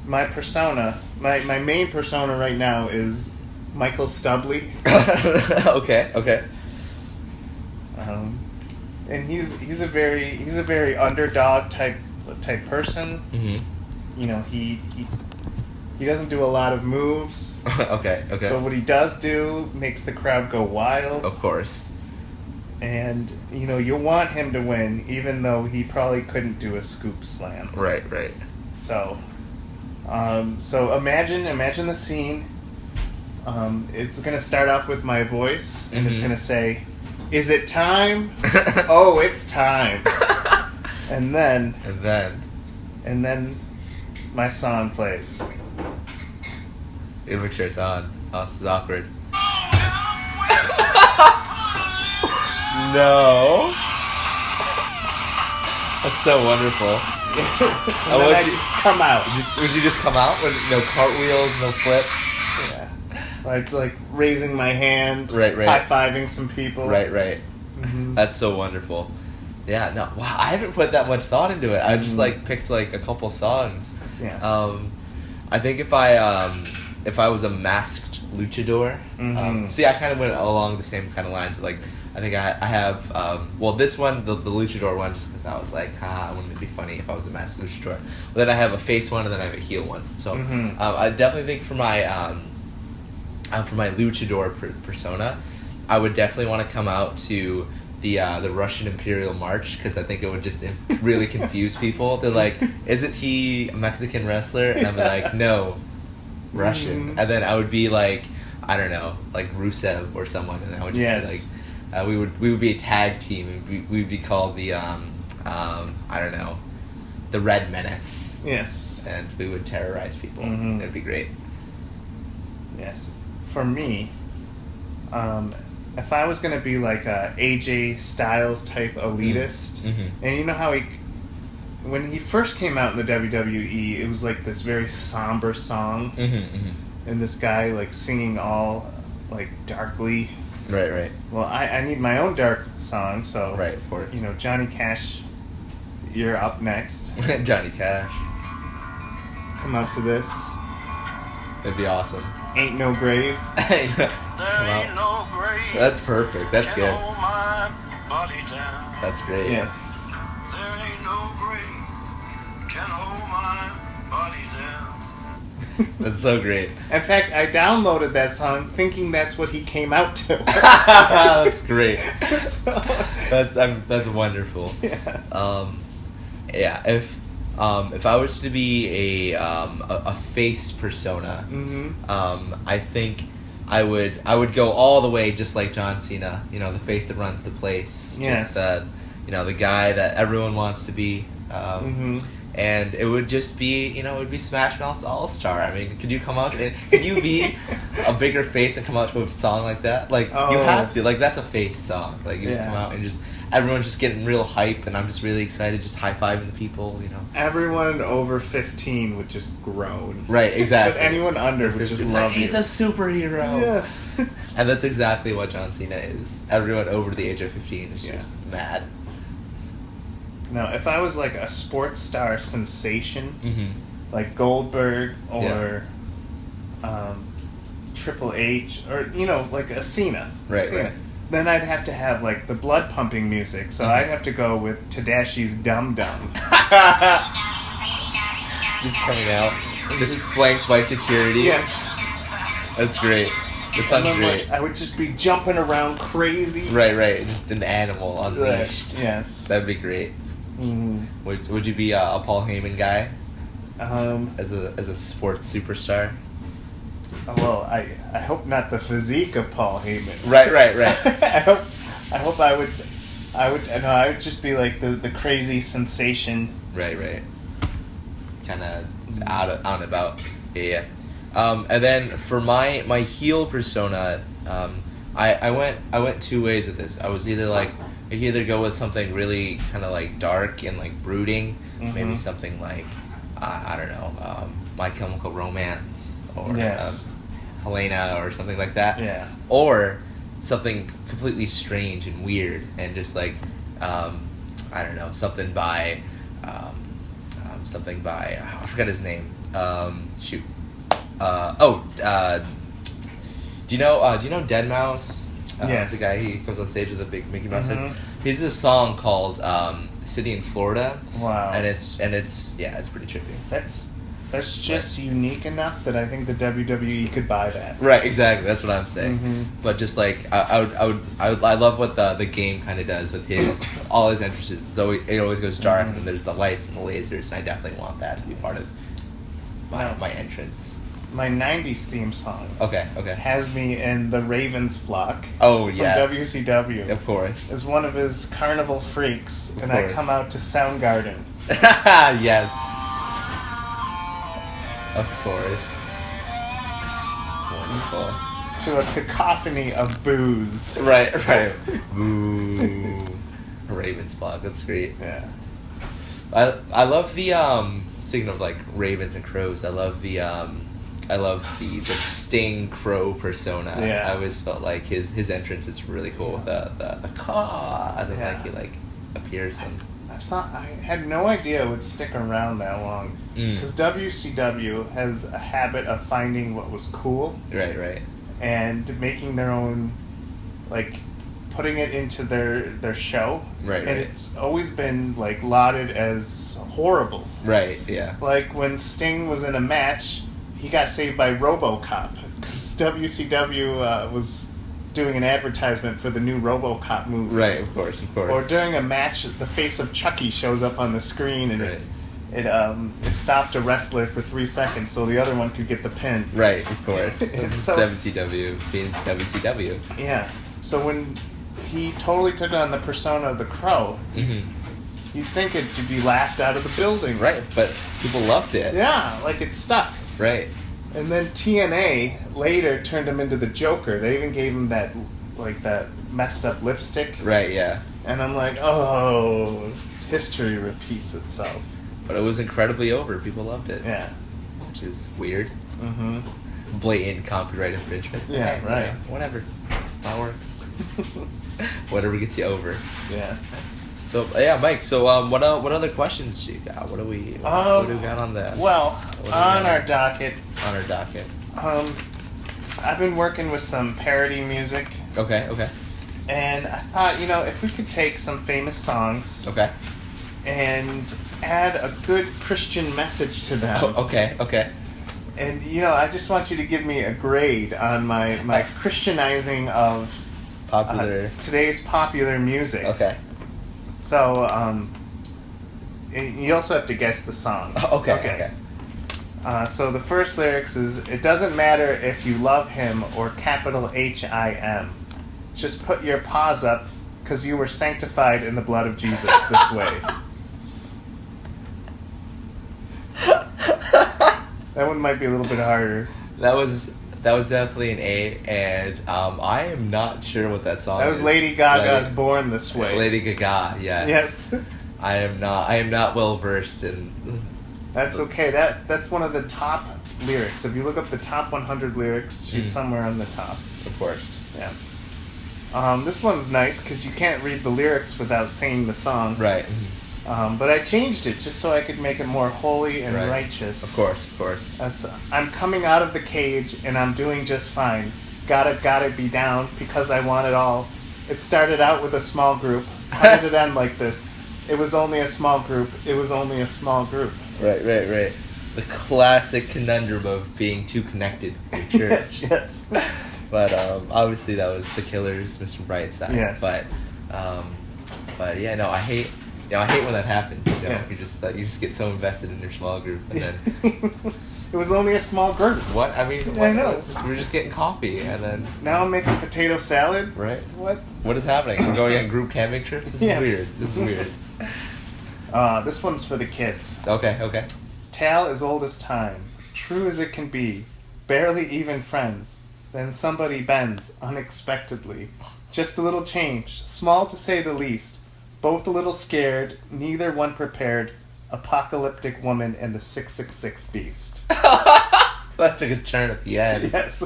my persona, my main persona right now is Michael Stubley. Okay. And he's a very underdog type person. Mm-hmm. He doesn't do a lot of moves. Okay. But what he does do makes the crowd go wild. Of course. And, you want him to win, even though he probably couldn't do a scoop slam. Right. So imagine the scene. It's going to start off with my voice, and it's Mhm. going to say, "Is it time? Oh, it's time." And then my song plays. You make sure it's on. Oh, this is awkward. No. That's so wonderful. And then I just come out. Would you just come out with no cartwheels, no flips? Yeah. Like raising my hand, Right. high-fiving some people. Right. Mhm. That's so wonderful. Yeah, no, wow, I haven't put that much thought into it. I just picked a couple songs. Yes. I think if I was a masked luchador, Mhm. see, I kind of went along the same kind of lines. I think I have this one, the luchador one, just because I was like, wouldn't it be funny if I was a masked luchador? But then I have a face one, and then I have a heel one. So Mhm. I definitely think for my luchador persona, I would definitely want to come out to the Russian Imperial March, because I think it would just really confuse people. They're like, isn't he a Mexican wrestler? And I'm like, no, Russian. Mhm. And then I would be like, I don't know, like Rusev or someone, and I would just be Yes. like, we would be a tag team, and we would be called the I don't know, the Red Menace, Yes. and we would terrorize people. Mhm. It'd be great. Yes. For me, if I was gonna be like a AJ Styles type elitist, Mhm. and you know how when he first came out in the WWE, it was like this very somber song, and this guy like singing all like darkly. Right. Well, I need my own dark song, so Right, of course. Johnny Cash, you're up next. Johnny Cash. Come out to this. That'd be awesome. Ain't No Grave. Hey, let's come out. No grave That's perfect. That's can good. hold my body down. That's great. Yes. There ain't no grave can hold my body down. That's so great. In fact, I downloaded that song thinking that's what he came out to. That's great. So, That's wonderful. yeah. If I was to be a face persona, I think I would go all the way just like John Cena. The face that runs the place. Yes. Just the guy that everyone wants to be. And it would just be, it would be Smash Mouth's All-Star. I mean, could you come out and could you be a bigger face and come out to a song like that? You have to. That's a face song. You just Yeah. come out and just everyone's just getting real hype, and I'm just really excited, just high-fiving the people, Everyone over 15 would just groan. Right, exactly. But anyone under would just love He's you. a superhero. Yes. And that's exactly what John Cena is. Everyone over the age of 15 is just mad. Now, if I was like a sports star sensation, Mm-hmm. like Goldberg or Triple H, or like a Cena, Right, right. then I'd have to have like the blood pumping music. So I'd have to go with Tadashi's Dum Dum. Just coming out, just flanked by security. Yes. That's great. This And sounds then, great. I would just be jumping around crazy. Right. Just an animal unleashed. Yes. That'd be great. Would you be a Paul Heyman guy Well, as a sports superstar? I hope not the physique of Paul Heyman. Right. I hope I would just be like the crazy sensation. Right. Kind of out and about. Yeah. And then for my heel persona, I went two ways with this. I was either like, I could either go with something really kind of like dark and like brooding, maybe something like I don't know, My Chemical Romance or Yes. Helena or something like that. Yeah. Or something completely strange and weird and just like I don't know, something by I forgot his name. Shoot. Do you know Dead Mouse? Yes. The guy he comes on stage with the big Mickey Mouse heads. He's this song called "City in Florida." Wow. And it's pretty trippy. That's just unique enough that I think the WWE could buy that. Right, exactly. That's what I'm saying. But just like I love what the game kind of does with all his entrances. It always goes dark, and then there's the light and the lasers, and I definitely want that to be part of my entrance. My 90s theme song Okay. has me in the Ravens flock Oh from yes. WCW. Of course. As one of his carnival freaks, Of and I course. come out to Soundgarden. Yes. Of course. It's wonderful. To a cacophony of boos. Right. Boo. Ravens flock. That's great. Yeah. I love the speaking of like ravens and crows. I love the Sting crow persona. Yeah. I always felt like his entrance is really cool with the caw, and then Yeah. like he like appears and I had no idea it would stick around that long. Because WCW has a habit of finding what was cool right. and making their own, like, putting it into their show. Right. It's always been, like, lauded as horrible. Right. Yeah. Like, when Sting was in a match, he got saved by RoboCop. Because WCW was doing an advertisement for the new RoboCop movie. Right. Of course. Or during a match, the face of Chucky shows up on the screen, and Right. it stopped a wrestler for 3 seconds so the other one could get the pin. Right. Of course. It's so- WCW being WCW. Yeah. So when he totally took on the persona of the Crow, you'd think it should be laughed out of the building. Right. But people loved it. Yeah, like it stuck. Right. And then TNA later turned him into the Joker. They even gave him that messed up lipstick. Right. Yeah. And I'm like, oh, history repeats itself. But it was incredibly over. People loved it. Yeah. Which is weird. Mm-hmm. Blatant copyright infringement. Yeah, Hey, right. yeah, whatever. That works. Whatever gets you over. Yeah. So yeah, Mike. So what other questions do you got? What do we got on the Well, What do we on got? our docket, on our docket? I've been working with some parody music, Okay. and I thought, if we could take some famous songs Okay. and add a good Christian message to them. Oh, okay. And, I just want you to give me a grade on my Christianizing of Popular. today's popular music. Okay. So, and you also have to guess the song. Okay. So the first lyrics is, "It doesn't matter if you love him or capital H-I-M. Just put your paws up, because you were sanctified in the blood of Jesus this way." That one might be a little bit harder. That was definitely an A, and I am not sure what that song is. That was Lady Gaga's "Born This Way." Lady Gaga, yes. Yes. I am not well versed in. That's okay. That's one of the top lyrics. If you look up the top 100 lyrics, she's somewhere on the top. Of course. Yeah. This one's nice because you can't read the lyrics without singing the song. Right. But I changed it just so I could make it more holy and Right. righteous. Of course. That's I'm coming out of the cage and I'm doing just fine. Gotta be down because I want it all. It started out with a small group. How did it end like this? It was only a small group. It was only a small group. Right. The classic conundrum of being too connected with church. Yes. But obviously that was the Killers, Mr. Brightside. Yes. But yeah, no, I hate I hate when that happens. Yes. You just get so invested in your small group, and then It was only a small group. what? I mean, I know. We're just getting coffee, and then Now I'm making potato salad. right. What? What is happening? We're going on group camping trips. This Yes. is weird. This is weird. This one's for the kids. Okay. Tale as old as time, true as it can be, barely even friends. Then somebody bends unexpectedly. Just a little change, small to say the least. Both a little scared, neither one prepared. Apocalyptic woman and the 666 beast. That took a turn at the end. Yes.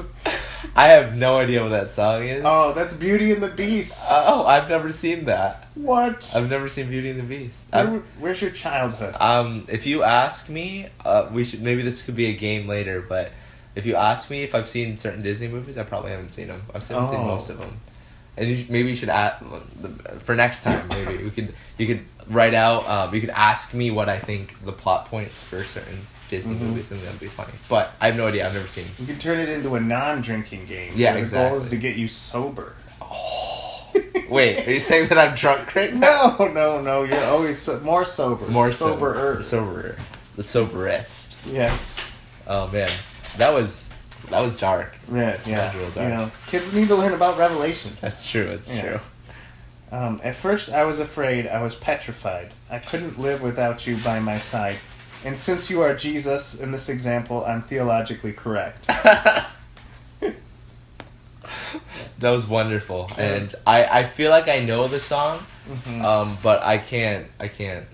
I have no idea what that song is. Oh, that's Beauty and the Beast. I've never seen that. What? I've never seen Beauty and the Beast. Where's your childhood? If you ask me, maybe this could be a game later, but if you ask me if I've seen certain Disney movies, I probably haven't seen them. I've seen most of them. And maybe you should add, for next time, maybe you could write out, you could ask me what I think the plot points for certain Disney movies, and that'd be funny. But I have no idea, I've never seen. You can turn it into a non-drinking game. Yeah, The exactly. goal is to get you sober. Wait, are you saying that I'm drunk right now? No, you're always more sober. More soberer. soberer. The soberest. Yes. Oh man, that was dark. Yeah. That's real dark. You know, kids need to learn about Revelations. That's true. It's Yeah. true. At first I was afraid, I was petrified. I couldn't live without you by my side. And since you are Jesus, in this example, I'm theologically correct. That was wonderful, and I feel like I know the song, but I can't.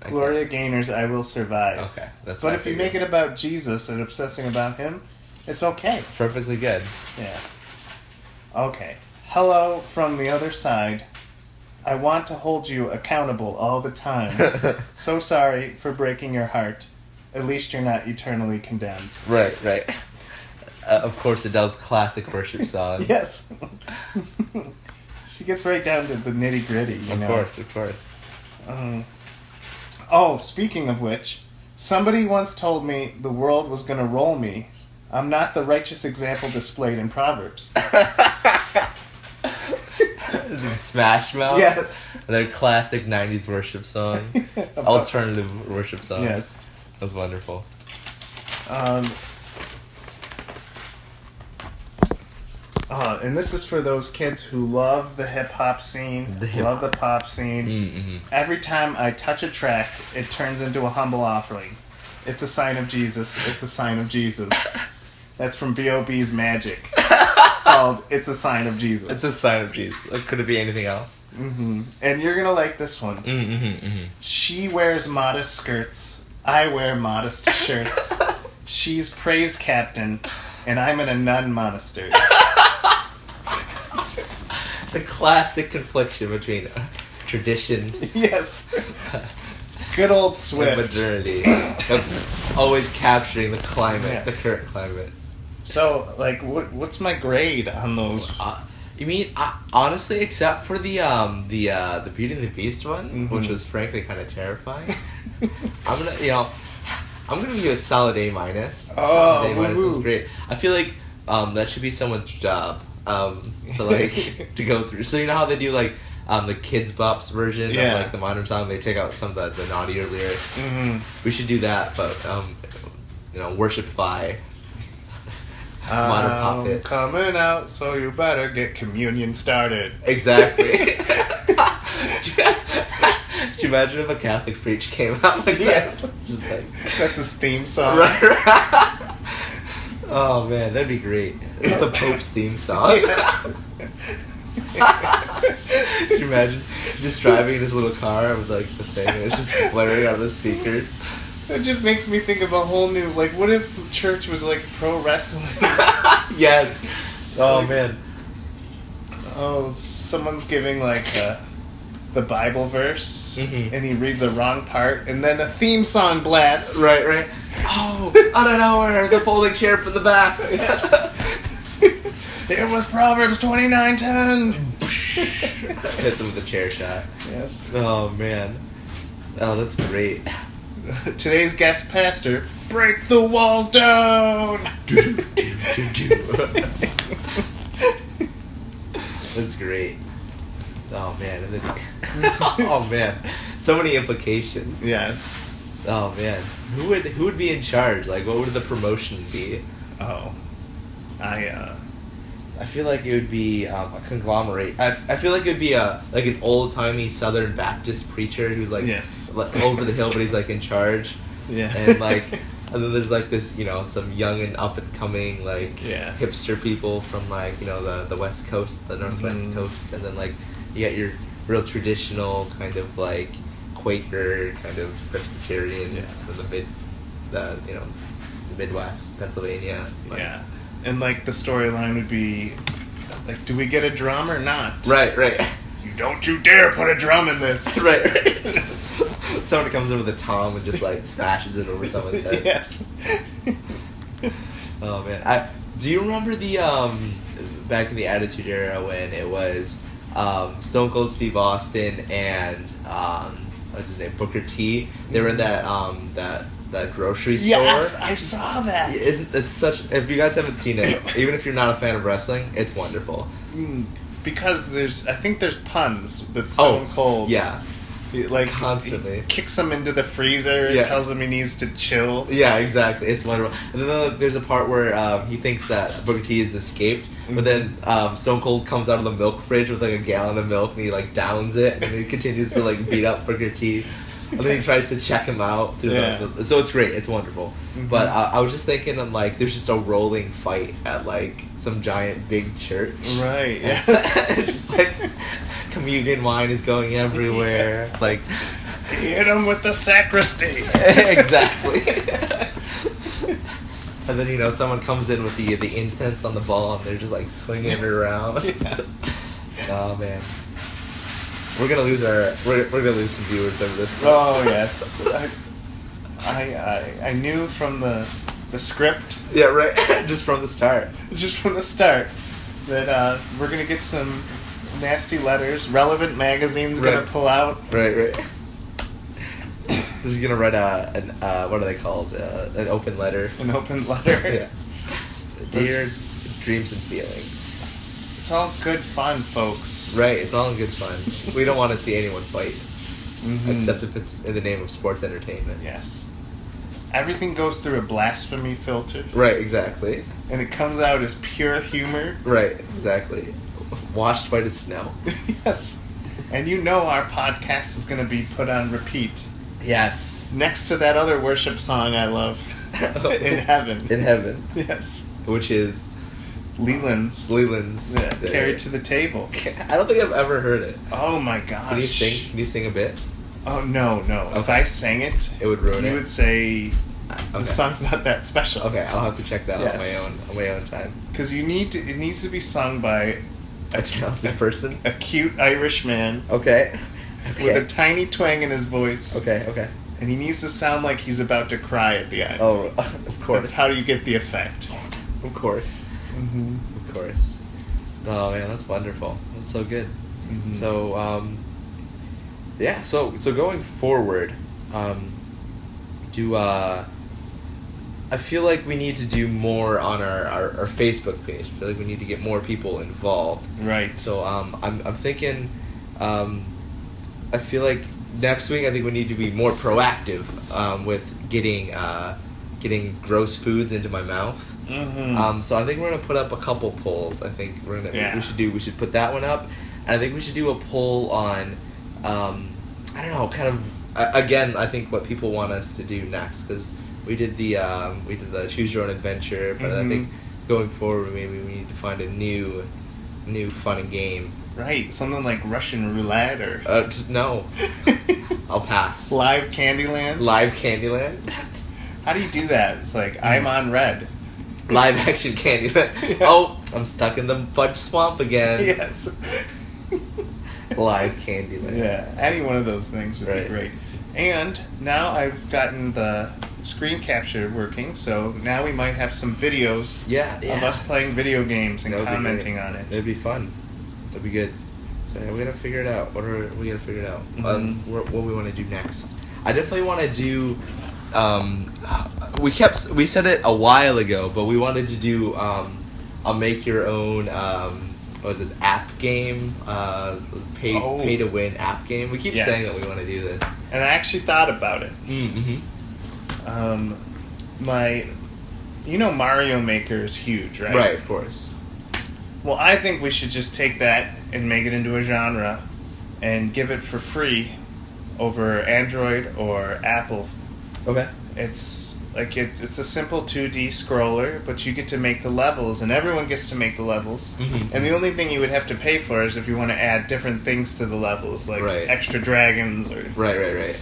Gloria Gaynor's I Will Survive. Okay, that's. But what I if you figured. make it about Jesus and obsessing about him, it's okay. Perfectly good. Yeah. Okay. Hello from the other side. I want to hold you accountable all the time. So sorry for breaking your heart. At least you're not eternally condemned. Right. Of course, Adele's classic worship song. Yes. She gets right down to the nitty gritty. Of course. Oh, speaking of which, somebody once told me the world was going to roll me. I'm not the righteous example displayed in Proverbs. Is it Smash Mouth? Yes. Their classic 90s worship song. Alternative worship song. Yes. That was wonderful. And this is for those kids who love the hip-hop scene, love the pop scene. Mm-hmm. Every time I touch a track, it turns into a humble offering. It's a sign of Jesus. It's a sign of Jesus. That's from B.O.B.'s Magic. Called It's a Sign of Jesus. It's a sign of Jesus. Could it be anything else? Mm-hmm. And you're going to like this one. She wears modest skirts. I wear modest shirts. She's praise captain. And I'm in a nun monastery. The classic confliction between tradition Yes. Good old and Swift. modernity. Always capturing the climate, Yes. the current climate. So, like, what's my grade on those? You mean honestly, except for the Beauty and the Beast one, which was frankly kind of terrifying. I'm gonna give you a solid A minus. Oh, Solid A minus woo-hoo. was great. I feel like that should be someone's job to go through. So you know how they do like the Kids Bops version of like the modern song? They take out some of the naughtier lyrics. We should do that, but worship-fy. Modern pop hits. Coming out, so you better get communion started. Exactly. Could you imagine if a Catholic preach came out like Yes. that? Just like, That's his theme song. right. Oh man, that'd be great. It's the Pope's theme song. Yes. Could you imagine just driving in his little car with like the thing and it's just blaring out of the speakers? That just makes me think of a whole new, like, what if church was like pro wrestling? Yes. Oh man. Oh, someone's giving like the Bible verse, and he reads a wrong part, and then a theme song blasts. Right. Oh, out of nowhere, the folding chair from the back. It was Proverbs 29:10. Hits him with a chair shot. Yes. Oh man. Oh, that's great. Today's guest pastor, break the walls down. That's great. Oh man, and then oh man, so many implications. Yes. Oh man, who would be in charge? Like, what would the promotion be? Oh. I feel like it would be a conglomerate. I feel like it would be like an old timey Southern Baptist preacher who's like Yes. over the hill, but he's like in charge. Yeah. And like, and then there's like this, some young and up and coming like Yeah. hipster people from like the West Coast, the Northwest Coast, and then like you got your real traditional kind of like Quaker kind of Presbyterians from the Midwest, Pennsylvania. Like, Yeah. And like the storyline would be like, do we get a drum or not? Right. You don't you dare put a drum in this. Right. Someone comes in with a tom and just like smashes it over someone's head. Yes. Oh man, do you remember the back in the Attitude Era when it was Stone Cold Steve Austin and what's his name, Booker T? They were in that grocery store. Yes, I saw that. It's such. If you guys haven't seen it, even if you're not a fan of wrestling, it's wonderful. Because I think there's puns that Stone Cold. Yeah. Like Constantly. he kicks him into the freezer and tells him he needs to chill. Yeah, exactly. It's wonderful. And then there's a part where he thinks that Booker T has escaped, but then Stone Cold comes out of the milk fridge with like a gallon of milk and he like downs it and he continues to like beat up Booker T. And then he tries to check him out. So it's great. It's wonderful. But I was just thinking, I'm like, there's just a rolling fight at like some giant big church. Right. Yes. Yes. Just like communion wine is going everywhere. Yes. Like hit him with the sacristy. Exactly. And then someone comes in with the incense on the ball and they're just like swinging it around. Yeah. Oh man. We're gonna lose some viewers over this. Oh yes, I knew from the script. Yeah, right. Just from the start. That we're gonna get some nasty letters. Relevant Magazine's gonna pull out. Right. They're just gonna write what are they called? An open letter. An open letter. Yeah. Dear dreams and feelings. It's all good fun, folks. Right, it's all in good fun. We don't want to see anyone fight. Except if it's in the name of sports entertainment. Yes. Everything goes through a blasphemy filter. Right, exactly. And it comes out as pure humor. Right, exactly. Washed by the snow. Yes. And our podcast is going to be put on repeat. Yes. Next to that other worship song I love. In heaven. In heaven. Yes. Which is... Leland's. Yeah, Carried to the Table. I don't think I've ever heard it. Oh my gosh. Can you sing a bit? Oh, no. Okay. If I sang it, it would ruin it. You would say the Okay. song's not that special. Okay, I'll have to check that out on my own time. Because it needs to be sung by A talented person? a cute Irish man Okay. with a tiny twang in his voice. Okay. And he needs to sound like he's about to cry at the end. Oh, of course. That's how you get the effect. Of course. Of course. Oh man, that's wonderful. That's so good. So so going forward, I feel like we need to do more on our Facebook page. I feel like we need to get more people involved. Right. So I'm thinking, I feel like next week we need to be more proactive with getting gross foods into my mouth. So I think we're gonna put up a couple polls. I think we should put that one up, and I think we should do a poll on I don't know, kind of again, I think what people want us to do next, because we did the choose your own adventure, but I think going forward maybe we need to find a new fun game. Right, something like Russian roulette or No. I'll pass. Live Candyland. How do you do that? It's like I'm on red. Live action Candyland. Yeah. Oh, I'm stuck in the fudge swamp again. Yes. Live Candyland. Yeah, any one of those things would be great. And now I've gotten the screen capture working, so now we might have some videos of us playing video games and commenting on it. It'd be fun. That'd be good. So yeah, we gotta figure it out. We gotta figure it out. What we want to do next. I definitely want to do. We said it a while ago, but we wanted to do a make your own. what was it, app game, pay to win app game. We keep Yes. saying that we want to do this. And I actually thought about it. Mm-hmm. Mario Maker is huge, right? Right, of course. Well, I think we should just take that and make it into a genre and give it for free over Android or Apple. Okay. It's like it's a simple 2D scroller, but you get to make the levels, and everyone gets to make the levels. Mhm. And the only thing you would have to pay for is if you want to add different things to the levels, like Right. extra dragons or. Right.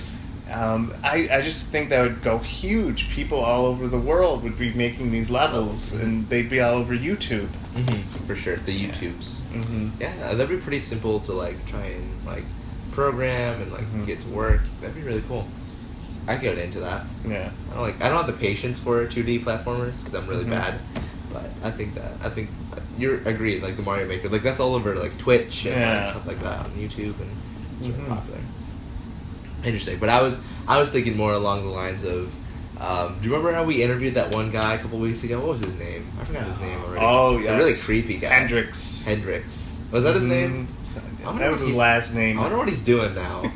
I just think that would go huge. People all over the world would be making these levels, and they'd be all over YouTube. Mm-hmm. For sure, the YouTubes. Mm-hmm. Yeah, that'd be pretty simple to like try and like program and like get to work. That'd be really cool. I could get into that. Yeah. I don't have the patience for 2D platformers because I'm really bad. But I think you're agreed. Like the Mario Maker, like that's all over like Twitch and like, stuff like that on YouTube, and it's really popular. Interesting. But I was thinking more along the lines of. Do you remember how we interviewed that one guy a couple weeks ago? What was his name? I forgot his name already. Oh, yes. A really creepy guy. Hendrix. Was that his name? That was his last name. I wonder what he's doing now.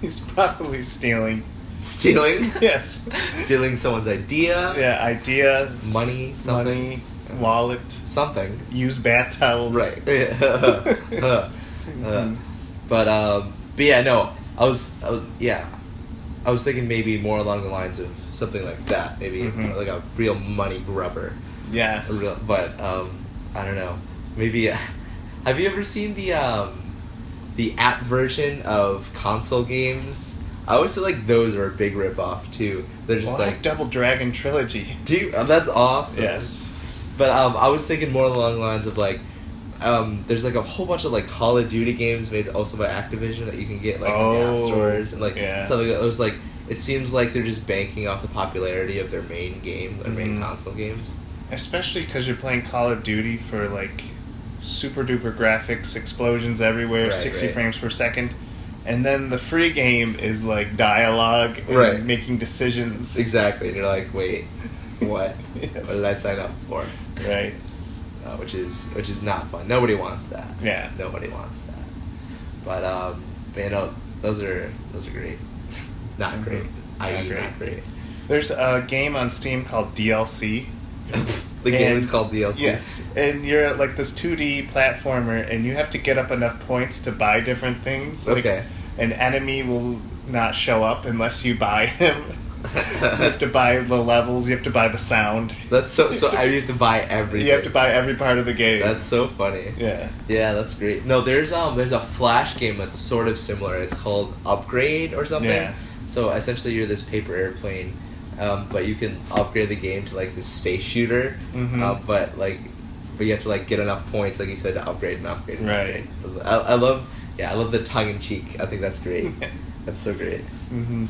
He's probably stealing. Stealing? Yes. Stealing someone's idea? Yeah, idea, Money? Something? money, wallet, Something. use bath towels. Right. But yeah, no. I was thinking maybe more along the lines of something like that. Maybe like a real money grubber. Yes. But I don't know. Maybe. Have you ever seen the app version of console games? I always feel like those are a big ripoff too. They're just like Double Dragon Trilogy. dude, that's awesome. Yes. But I was thinking more along the lines of like, there's like a whole bunch of like Call of Duty games made also by Activision that you can get like in the app stores and like stuff like that. It was like it seems like they're just banking off the popularity of their main game, their main console games. Especially because you're playing Call of Duty for like super duper graphics, explosions everywhere, 60 frames per second. And then the free game is like dialogue and making decisions. Exactly. And you're like, wait, what? Yes. What did I sign up for? Right. Which is not fun. Nobody wants that. Yeah. Nobody wants that. But you know, those are great. Not great. I.e. not great. There's a game on Steam called DLC. The game is called DLC. Yes, and you're like this 2D platformer, and you have to get up enough points to buy different things. Like, an enemy will not show up unless you buy him. You have to buy the levels. You have to buy the sound. That's so. You have to buy everything. You have to buy every part of the game. That's so funny. Yeah. Yeah, that's great. No, there's a Flash game that's sort of similar. It's called Upgrade or something. Yeah. So essentially, you're this paper airplane. But you can upgrade the game to like this space shooter, but you have to like get enough points, like you said, to upgrade and upgrade. And upgrade. I love the tongue in cheek. I think that's great. That's so great. Mm-hmm.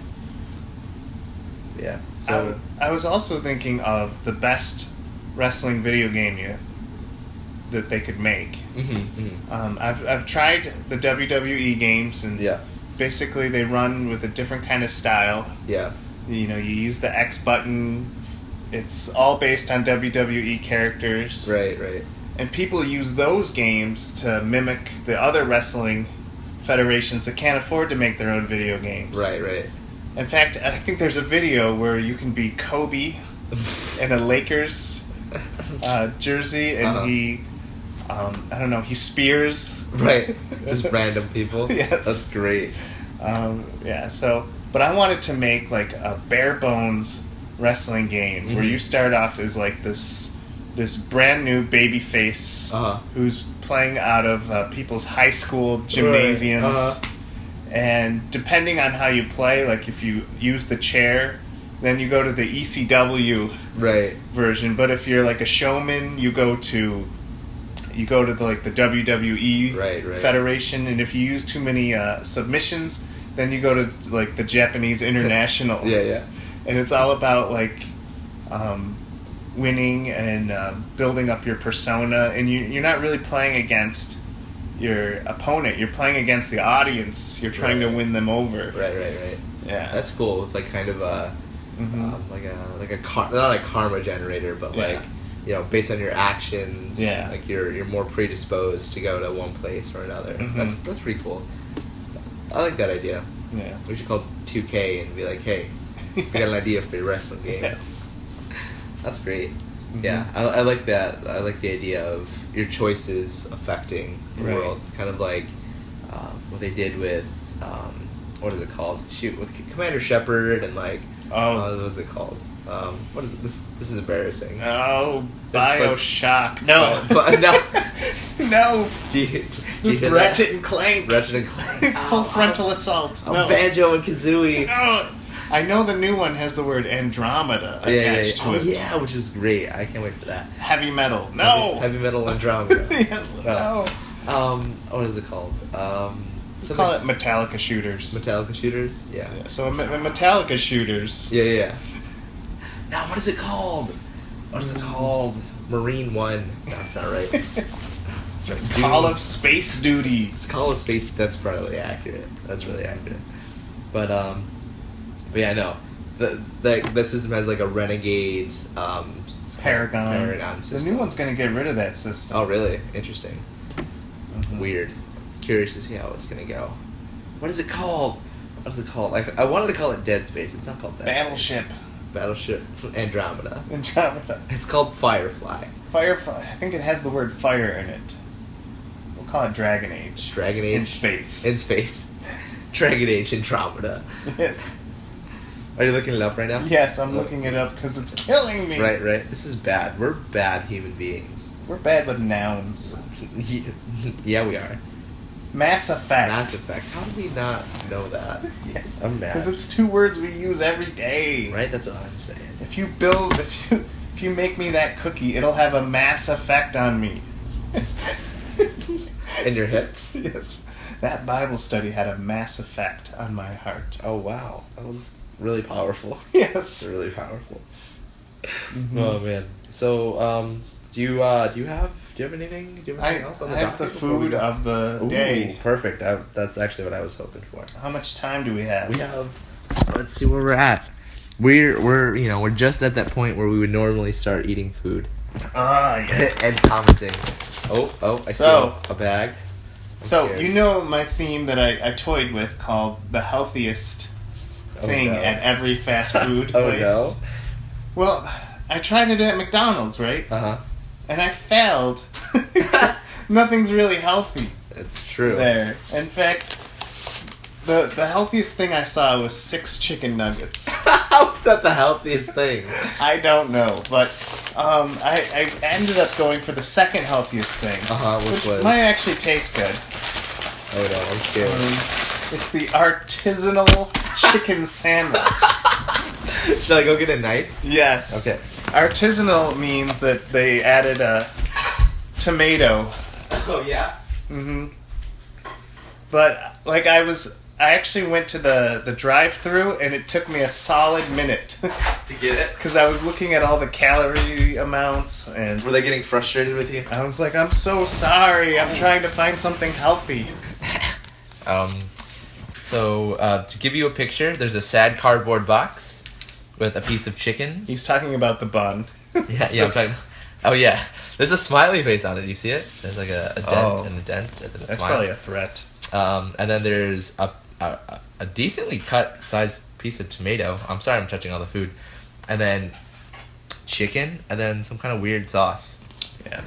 Yeah. So I was also thinking of the best wrestling video game that they could make. I've tried the WWE games, and basically they run with a different kind of style. Yeah. You know, you use the X button. It's all based on WWE characters. Right. And people use those games to mimic the other wrestling federations that can't afford to make their own video games. Right. In fact, I think there's a video where you can be Kobe in a Lakers jersey, and he, I don't know, he spears. Right. Just random people. Yes. That's great. But I wanted to make like a bare bones wrestling game where you start off as like this brand new baby face who's playing out of people's high school gymnasiums. And depending on how you play, like if you use the chair, then you go to the ECW version. But if you're like a showman, you go to the WWE Federation. And if you use too many submissions, then you go to like the Japanese International. Yeah. And it's all about like winning and building up your persona. And you're not really playing against your opponent. You're playing against the audience. You're trying to win them over. Right. Yeah. That's cool. With like kind of a like a not a karma generator, but like based on your actions, Yeah. like you're more predisposed to go to one place or another. Mhm. That's pretty cool. I like that idea. Yeah. We should call it 2K and be like, hey, we got an idea for your wrestling game. Yes. That's great. Mhm. Yeah, I like that. I like the idea of your choices affecting the Right. world. It's kind of like what they did with what is it called? Shoot, with Commander Shepard and like what's it called? What is it? This is embarrassing. Oh, There's Bioshock. No. but no. No. Do you hear Ratchet and Clank. that? Ratchet and Clank. Full frontal assault. Oh, No. Banjo and Kazooie. Oh, I know the new one has the word Andromeda attached to it. Oh yeah, which is great. I can't wait for that. Heavy metal. No. Heavy metal Andromeda. Yes. No. What is it called? Let's call it Metallica Shooters. Metallica Shooters. Yeah. Yeah, so Metallica Shooters. Yeah. Now, what is it called? What is it called? Marine One. That's not right. That's right. Call Doom. of Space Duty. It's Call of Space. That's probably accurate. That's really accurate. But yeah, no. That system has like a renegade Paragon system. The new one's gonna get rid of that system. Oh, really? Interesting. Mhm. Weird. Curious to see how it's gonna go. What is it called? What is it called? Like I wanted to call it Dead Space. It's not called Dead Battleship. Space. Battleship Andromeda. Andromeda. It's called Firefly. Firefly. I think it has the word fire in it. We'll call it Dragon Age. Dragon Age In space. In space. Dragon Age Andromeda. Yes. Are you looking it up right now? Yes, I'm looking it up because it's killing me. Right. This is bad. We're bad human beings. We're bad with nouns. Yeah, we are. Mass Effect. Mass Effect. How did we not know that? Yes. I'm mad. Because it's 2 words we use every day. Right? That's what I'm saying. If you make me that cookie, it'll have a mass effect on me. In your hips? Yes. That Bible study had a mass effect on my heart. Oh, wow. That was really powerful. Yes. Really powerful. Mhm. Oh, man. So, do you have anything? Do you have anything else on the I have the docket before we food go? of the Ooh, day. perfect. That's actually what I was hoping for. How much time do we have? We have. Let's see where we're at. We're just at that point where we would normally start eating food Ah, yes. and commenting. Oh, I see a bag. I'm So, scared. you know my theme that I toyed with called the healthiest thing no. at every fast food Oh place. no. Well, I tried it at McDonald's, right? Uh-huh. And I failed. Nothing's really healthy It's true. there. In fact, the healthiest thing I saw was 6 chicken nuggets. How's that the healthiest thing? I don't know, but I ended up going for the second healthiest thing. Which was? Might actually taste good. Oh no, I'm scared. It's the artisanal chicken sandwich. Should I go get a knife? Yes. Okay. Artisanal means that they added a tomato. Oh yeah. Mm-hmm. But like I actually went to the drive-through and it took me a solid minute To get it? because I was looking at all the calorie amounts and Were they getting frustrated with you? I was like, I'm so sorry. I'm trying to find something healthy. So to give you a picture, there's a sad cardboard box with a piece of chicken. He's talking about the bun. Yeah. I'm talking. Oh yeah. There's a smiley face on it. You see it? There's like a dent Oh. and a dent and then a That's smile. probably a threat. And then there's a decently cut sized piece of tomato. I'm sorry, I'm touching all the food. And then chicken, and then some kind of weird sauce. Yeah.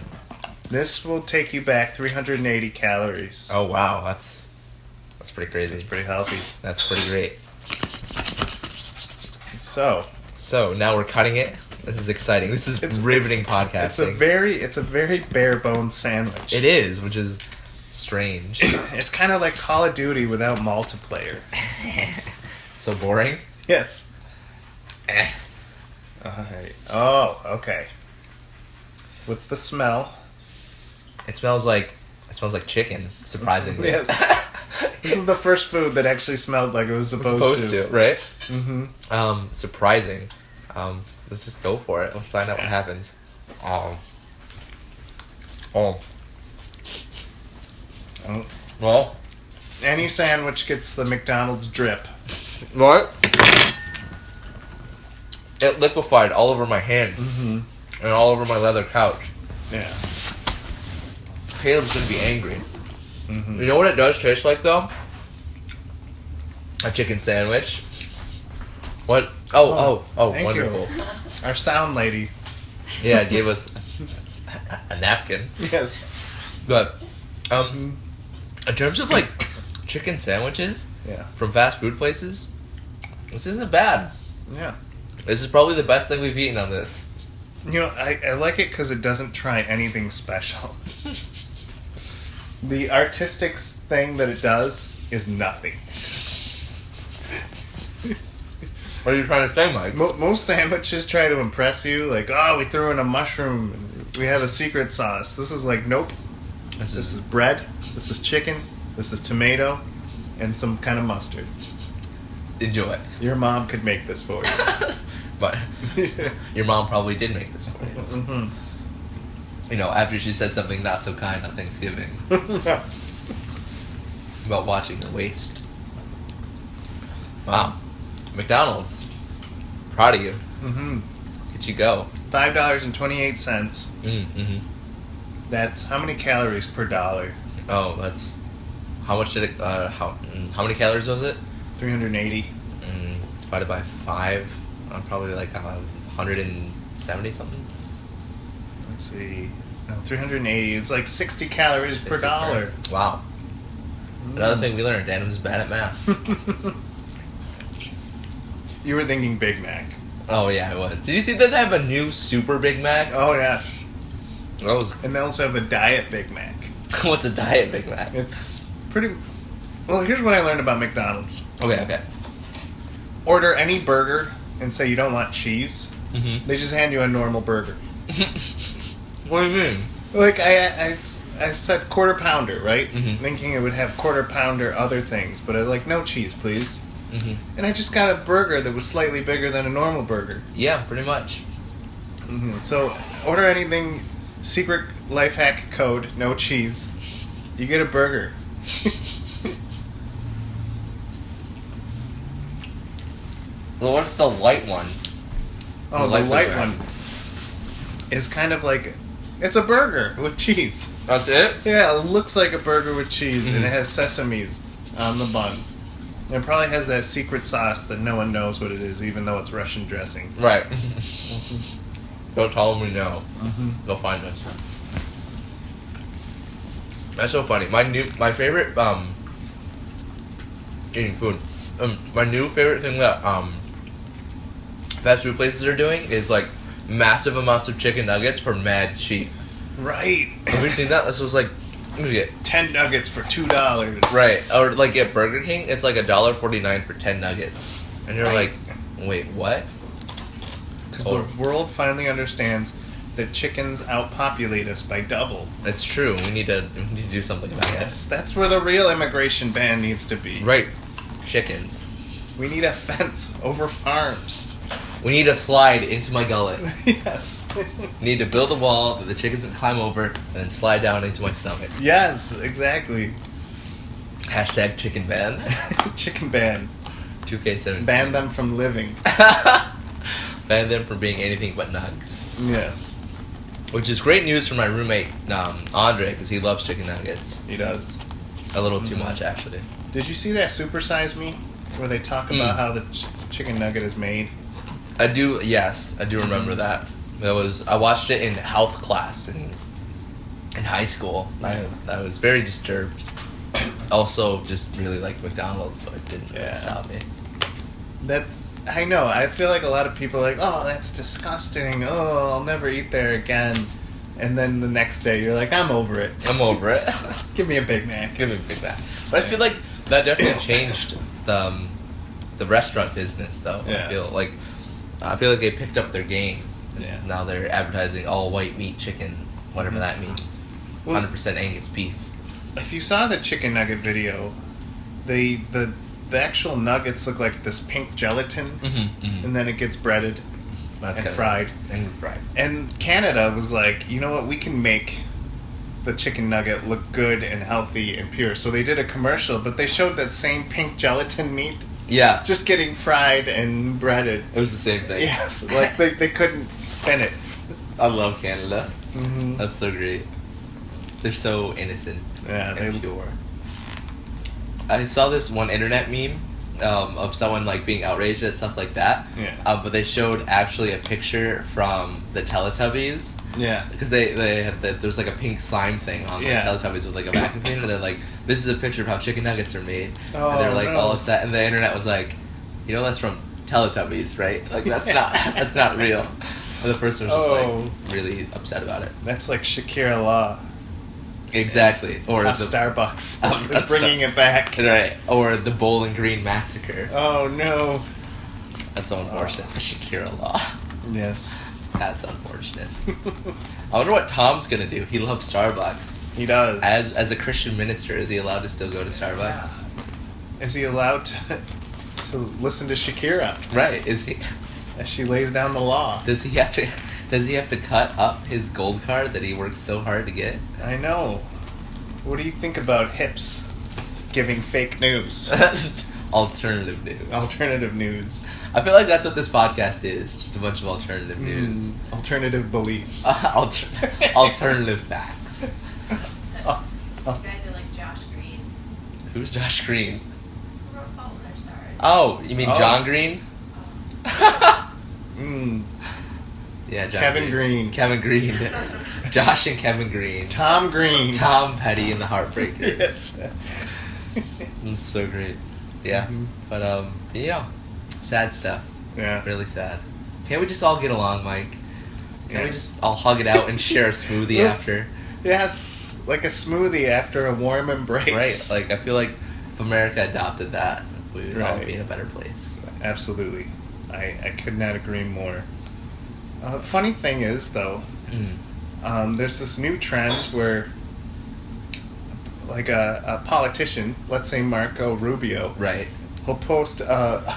This will take you back 380 calories. Oh wow, that's pretty crazy. It's pretty healthy. That's pretty great. So now we're cutting it. This is exciting. This is riveting podcasting. It's a very bare bones sandwich. It is, which is strange. It's kind of like Call of Duty without multiplayer. So boring. Yes. Alright. Oh, okay. What's the smell? It smells like chicken. Surprisingly. Yes. This is the first food that actually smelled like it was supposed to. right? Mm-hmm. Surprising. Let's just go for it. Let's find out what happens. Oh. Well. Any sandwich gets the McDonald's drip. What? It liquefied all over my hand. Mm-hmm. and all over my leather couch. Yeah. Caleb's gonna be angry. Mm-hmm. You know what it does taste like though? A chicken sandwich. What? Oh, Thank wonderful. you. Our sound lady. Yeah, gave us a napkin. Yes. But in terms of like chicken sandwiches Yeah. from fast food places, this isn't bad. Yeah. This is probably the best thing we've eaten on this. You know, I like it because it doesn't try anything special. The artistic thing that it does is nothing. What are you trying to say, Mike? Most sandwiches try to impress you, like, oh, we threw in a mushroom, and we have a secret sauce. This is like, nope. This is bread, this is chicken, this is tomato, and some kind of mustard. Enjoy. Your mom could make this for you. But your mom probably did make this for you. Mm-hmm. You know, after she said something not so kind on Thanksgiving about watching the waste. Wow. McDonald's. Proud of you. Mm-hmm. Did you go? $5.28. Mm-hmm. That's how many calories per dollar? Oh, that's... How much did it... how many calories was it? 380. Divided by 5. Probably like 170 something. Let's see. No, 380. It's like 60 calories 60 per dollar. Wow. Another thing we learned, Adam's bad at math. You were thinking Big Mac. Oh yeah, I was. Did you see that they have a new Super Big Mac? Oh, yes. That was... And they also have a Diet Big Mac. What's a Diet Big Mac? It's pretty... Well, here's what I learned about McDonald's. Okay. Order any burger and say you don't want cheese. Mm-hmm. They just hand you a normal burger. What do you mean? Like, I said quarter pounder, right? Mhm. Thinking it would have quarter pounder other things, but I was like, no cheese, please. Mm-hmm. And I just got a burger that was slightly bigger than a normal burger. Yeah, pretty much. Mm-hmm. So, order anything, secret life hack code, no cheese. You get a burger. Well, what's the light one? Oh, the light one is kind of like... It's a burger with cheese. That's it? Yeah, it looks like a burger with cheese, and Mhm. it has sesames on the bun. And it probably has that secret sauce that no one knows what it is, even though it's Russian dressing. Right. Don't tell them we know. Mm-hmm. They'll find us. That's so funny. My favorite eating food. My new favorite thing that fast food places are doing is like massive amounts of chicken nuggets for mad cheap. Right. Have you seen that? This was like, let me get 10 nuggets for $2. right, or like at Burger King, it's like $1.49 for 10 nuggets, and you're Right. like, wait, what? Because Oh. the world finally understands that chickens outpopulate us by double. It's true. We need to do something about Yes, that's where the real immigration ban needs to be. this. Right, chickens. We need a fence over farms. We need a slide into my gullet. Yes. We need to build a wall that the chickens can climb over and then slide down into my stomach. Yes, exactly. Hashtag chicken ban. Chicken ban. 2K17. Ban them from living. Ban them from being anything but nugs. Yes, Which is great news for my roommate, Andre, because he loves chicken nuggets. he does. A little too much, actually. Did you see that Super Size Me? Where they talk about how the chicken nugget is made? I do remember that. I watched it in health class in high school. I was very disturbed. Also, just really liked McDonald's, so it didn't really Yeah. stop me. That I know. I feel like a lot of people are like, oh, that's disgusting. Oh, I'll never eat there again. And then the next day, you're like, I'm over it. I'm over it. Give me a Big Mac. Give me a Big Mac. But I feel like that definitely changed the restaurant business, though. Yeah. I feel like they picked up their game. Yeah. Now they're advertising all white meat chicken, whatever that means. Well- 100% Angus beef. If you saw the chicken nugget video, the actual nuggets look like this pink gelatin, and then it gets breaded That's and kinda- fried. And fried. And Canada was like, you know what, we can make the chicken nugget look good and healthy and pure. So they did a commercial, but they showed that same pink gelatin meat Yeah. just getting fried and breaded. It was the same thing. Yes, like they couldn't spin it. I love Canada. Mm-hmm. That's so great. They're so innocent Yeah, and they- pure. I saw this one internet meme of someone like being outraged at stuff like that. Yeah. But they showed actually a picture from the Teletubbies. Yeah. Because they had there's like a pink slime thing on Yeah. the Teletubbies with like a vacuum cleaner. They're like, this is a picture of how chicken nuggets are made. Oh, and they're like no. all upset. And the internet was like, you know, that's from Teletubbies, right? Like that's not real. And the person was just like really upset about it. That's like Shakira Law. Exactly. Or Of the Starbucks. It's that's bringing it back. right. Or the Bowling Green massacre. Oh no. That's so unfortunate. The Shakira Law. Yes. That's unfortunate. I wonder what Tom's gonna do. He loves Starbucks. He does. As a Christian minister, is he allowed to still go to Starbucks? Is he allowed to listen to Shakira Right. Is he? as she lays down the law? Does he have to cut up his gold card that he worked so hard to get? I know. What do you think about hips giving fake news? Alternative news. Alternative news. I feel like that's what this podcast is. Just a bunch of alternative news. Alternative beliefs. Alternative facts. You guys are like Josh Green. Who's Josh Green? Who wrote Fault in Our Stars? Oh, you mean Oh. John Green? Mm. Yeah, John Kevin Green. Kevin Green. Josh and Kevin Green. Tom Green. Tom Petty and the Heartbreakers. Yes. That's so great. Yeah. Mhm. But, sad stuff. Yeah. Really sad. Can't we just all get along, Mike? Can't Yeah. we just all hug it out and share a smoothie Well, after? Yes, like a smoothie after a warm embrace. Right. Like, I feel like if America adopted that, we would all Right. be in a better place. Absolutely. I could not agree more. Funny thing is, though, there's this new trend where, like a politician, let's say Marco Rubio, Right. he'll post a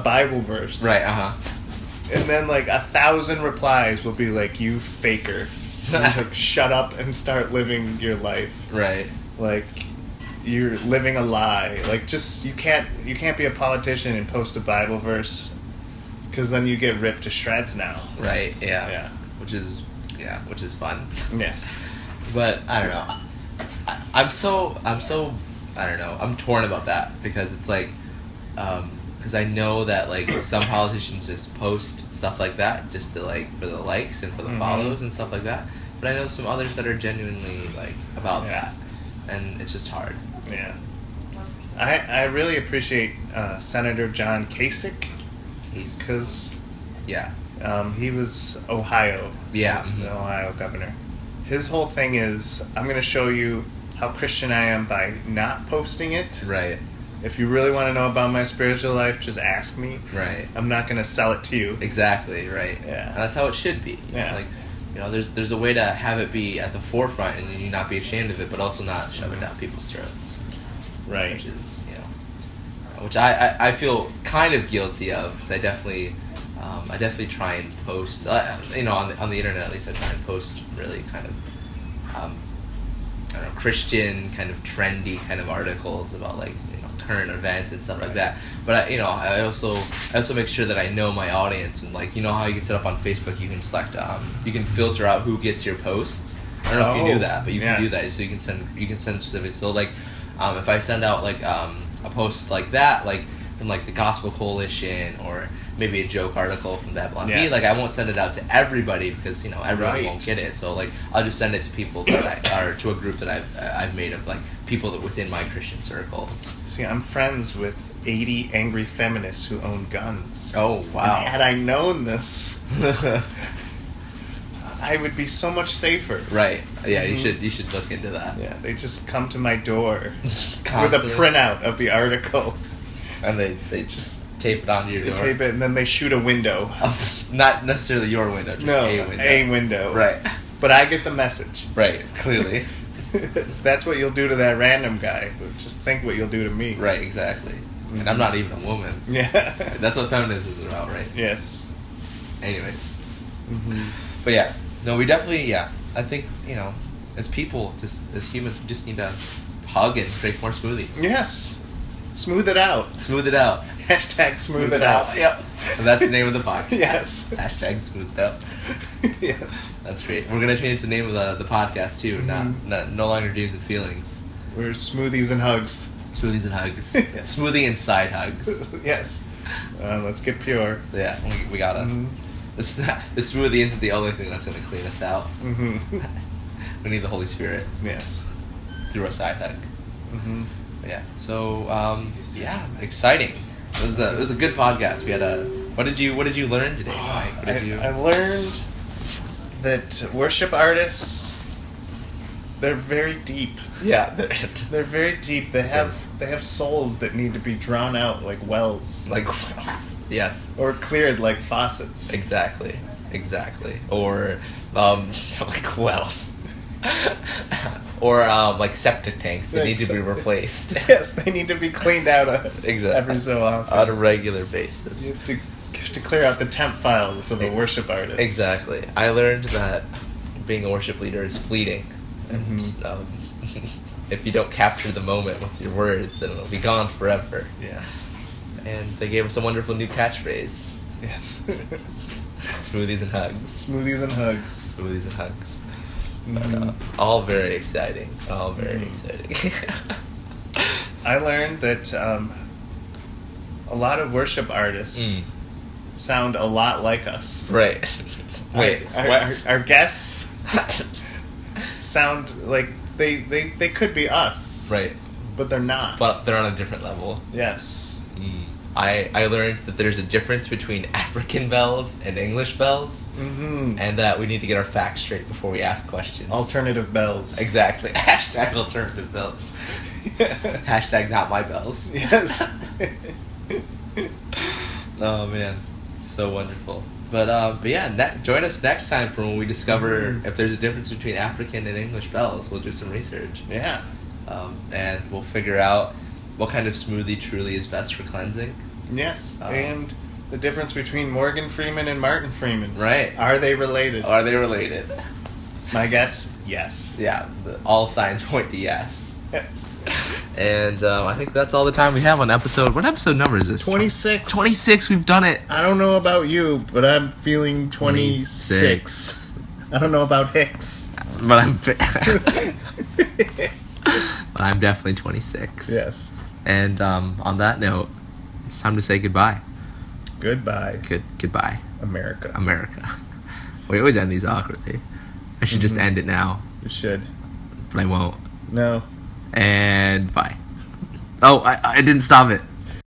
Bible verse. Right, uh-huh. And then like 1,000 replies will be like, "You faker." And, like, shut up and start living your life. Right. Like, you're living a lie. Like, just you can't be a politician and post a Bible verse, because then you get ripped to shreds now. Right, yeah. Yeah. Which is fun. Yes. But I don't know. I'm so I don't know. I'm torn about that because it's like, because I know that like some politicians just post stuff like that just to like for the likes and for the follows and stuff like that. But I know some others that are genuinely like about Yeah. that, and it's just hard. Yeah. I really appreciate Senator John Kasich, He's because yeah, he was Ohio. Yeah, The mhm. Ohio governor. His whole thing is, I'm going to show you how Christian I am by not posting it. right, If you really want to know about my spiritual life, just ask me. right. I'm not going to sell it to you. Exactly, right. Yeah. And that's how it should be. Yeah. Like, there's a way to have it be at the forefront and you not be ashamed of it, but also not shove it down people's throats. Right. Which is, which I feel kind of guilty of, because I definitely try and post, on the internet at least, I try and post really kind of, I don't know, Christian, kind of trendy kind of articles about like, current events and stuff like that. But I also make sure that I know my audience, and like, how you can set up on Facebook, you can select, you can filter out who gets your posts. I don't know if you knew that, but you can do that. yes. So you can send specific. So like, if I send out like a post like that, like from like the Gospel Coalition, or maybe a joke article from the Babylon Bee, Yes. like I won't send it out to everybody because everyone Right. won't get it. So like I'll just send it to people or to a group that I've made of like people that within my Christian circles. See, I'm friends with 80 angry feminists who own guns. Oh And had I known this, I would be so much safer. Right. Yeah, Mhm. you should look into that. Yeah, they just come to my door with a Constantly. printout of the article. And they just tape it onto your They door. tape it and then they shoot a window. Not necessarily your window, just No, a window. a window. Right. But I get the message. Right. Clearly. If that's what you'll do to that random guy, just think what you'll do to me. Right. Exactly. And I'm not even a woman. Yeah. That's what feminism is about, right? Yes. Anyways. Mm-hmm. But yeah, no, we definitely, I think, as people, just as humans, we just need to hug and drink more smoothies. Yes. Smooth it out. Smooth it out. Hashtag smooth it out. Yep. And that's the name of the podcast. Yes. Hashtag smooth it out. Yes. That's great. We're gonna change the name of the podcast too. Not no longer dreams and feelings. We're smoothies and hugs. Smoothies and hugs. Yes. Smoothie and side hugs. Yes. Let's get pure. Yeah, we gotta. Mhm. The smoothie isn't the only thing that's gonna clean us out. Mm-hmm. We need the Holy Spirit Yes. through a side hug. Mm-hmm. Yeah. So yeah, exciting. It was a good podcast. We had a. What did you learn today, Mike? What did you? I learned that worship artists, they're very deep. Yeah. They're very deep. They have souls that need to be drawn out like wells. Like yes. Or cleared like faucets. Exactly. Or like wells. Or like septic tanks that need to be replaced. Yes, they need to be cleaned out Exactly. every so often. On a regular basis. You have to clear out the temp files of a worship artist. Exactly. I learned that being a worship leader is fleeting. And if you don't capture the moment with your words, then it'll be gone forever. Yes. And they gave us a wonderful new catchphrase. Yes. Smoothies and hugs. Smoothies and hugs. Smoothies and hugs. Mhm. All very exciting. All very exciting. I learned that a lot of worship artists sound a lot like us. Right. Wait. Our guests sound like they could be us. Right. But they're not. But they're on a different level. Yes. I learned that there's a difference between African bells and English bells, Mm-hmm. and that we need to get our facts straight before we ask questions. Alternative bells. Exactly. Hashtag alternative bells. Hashtag not my bells. Yes. Oh man, so wonderful. But yeah, join us next time for when we discover if there's a difference between African and English bells. We'll do some research. Yeah. And we'll figure out what kind of smoothie truly is best for cleansing. Yes. And the difference between Morgan Freeman and Martin Freeman. Right. Are they related? Are they related? My guess, yes. Yeah, all signs point to yes. Yes. And I think that's all the time we have on episode. What episode number is this? 26. 26, we've done it. I don't know about you, but I'm feeling 26. I don't know about Hicks. But I'm definitely 26. Yes. And on that note, it's time to say goodbye. Goodbye, Goodbye, America. America. We always end these awkwardly. I should just end it now, You should. but I won't. No. And bye. Oh, I didn't stop it.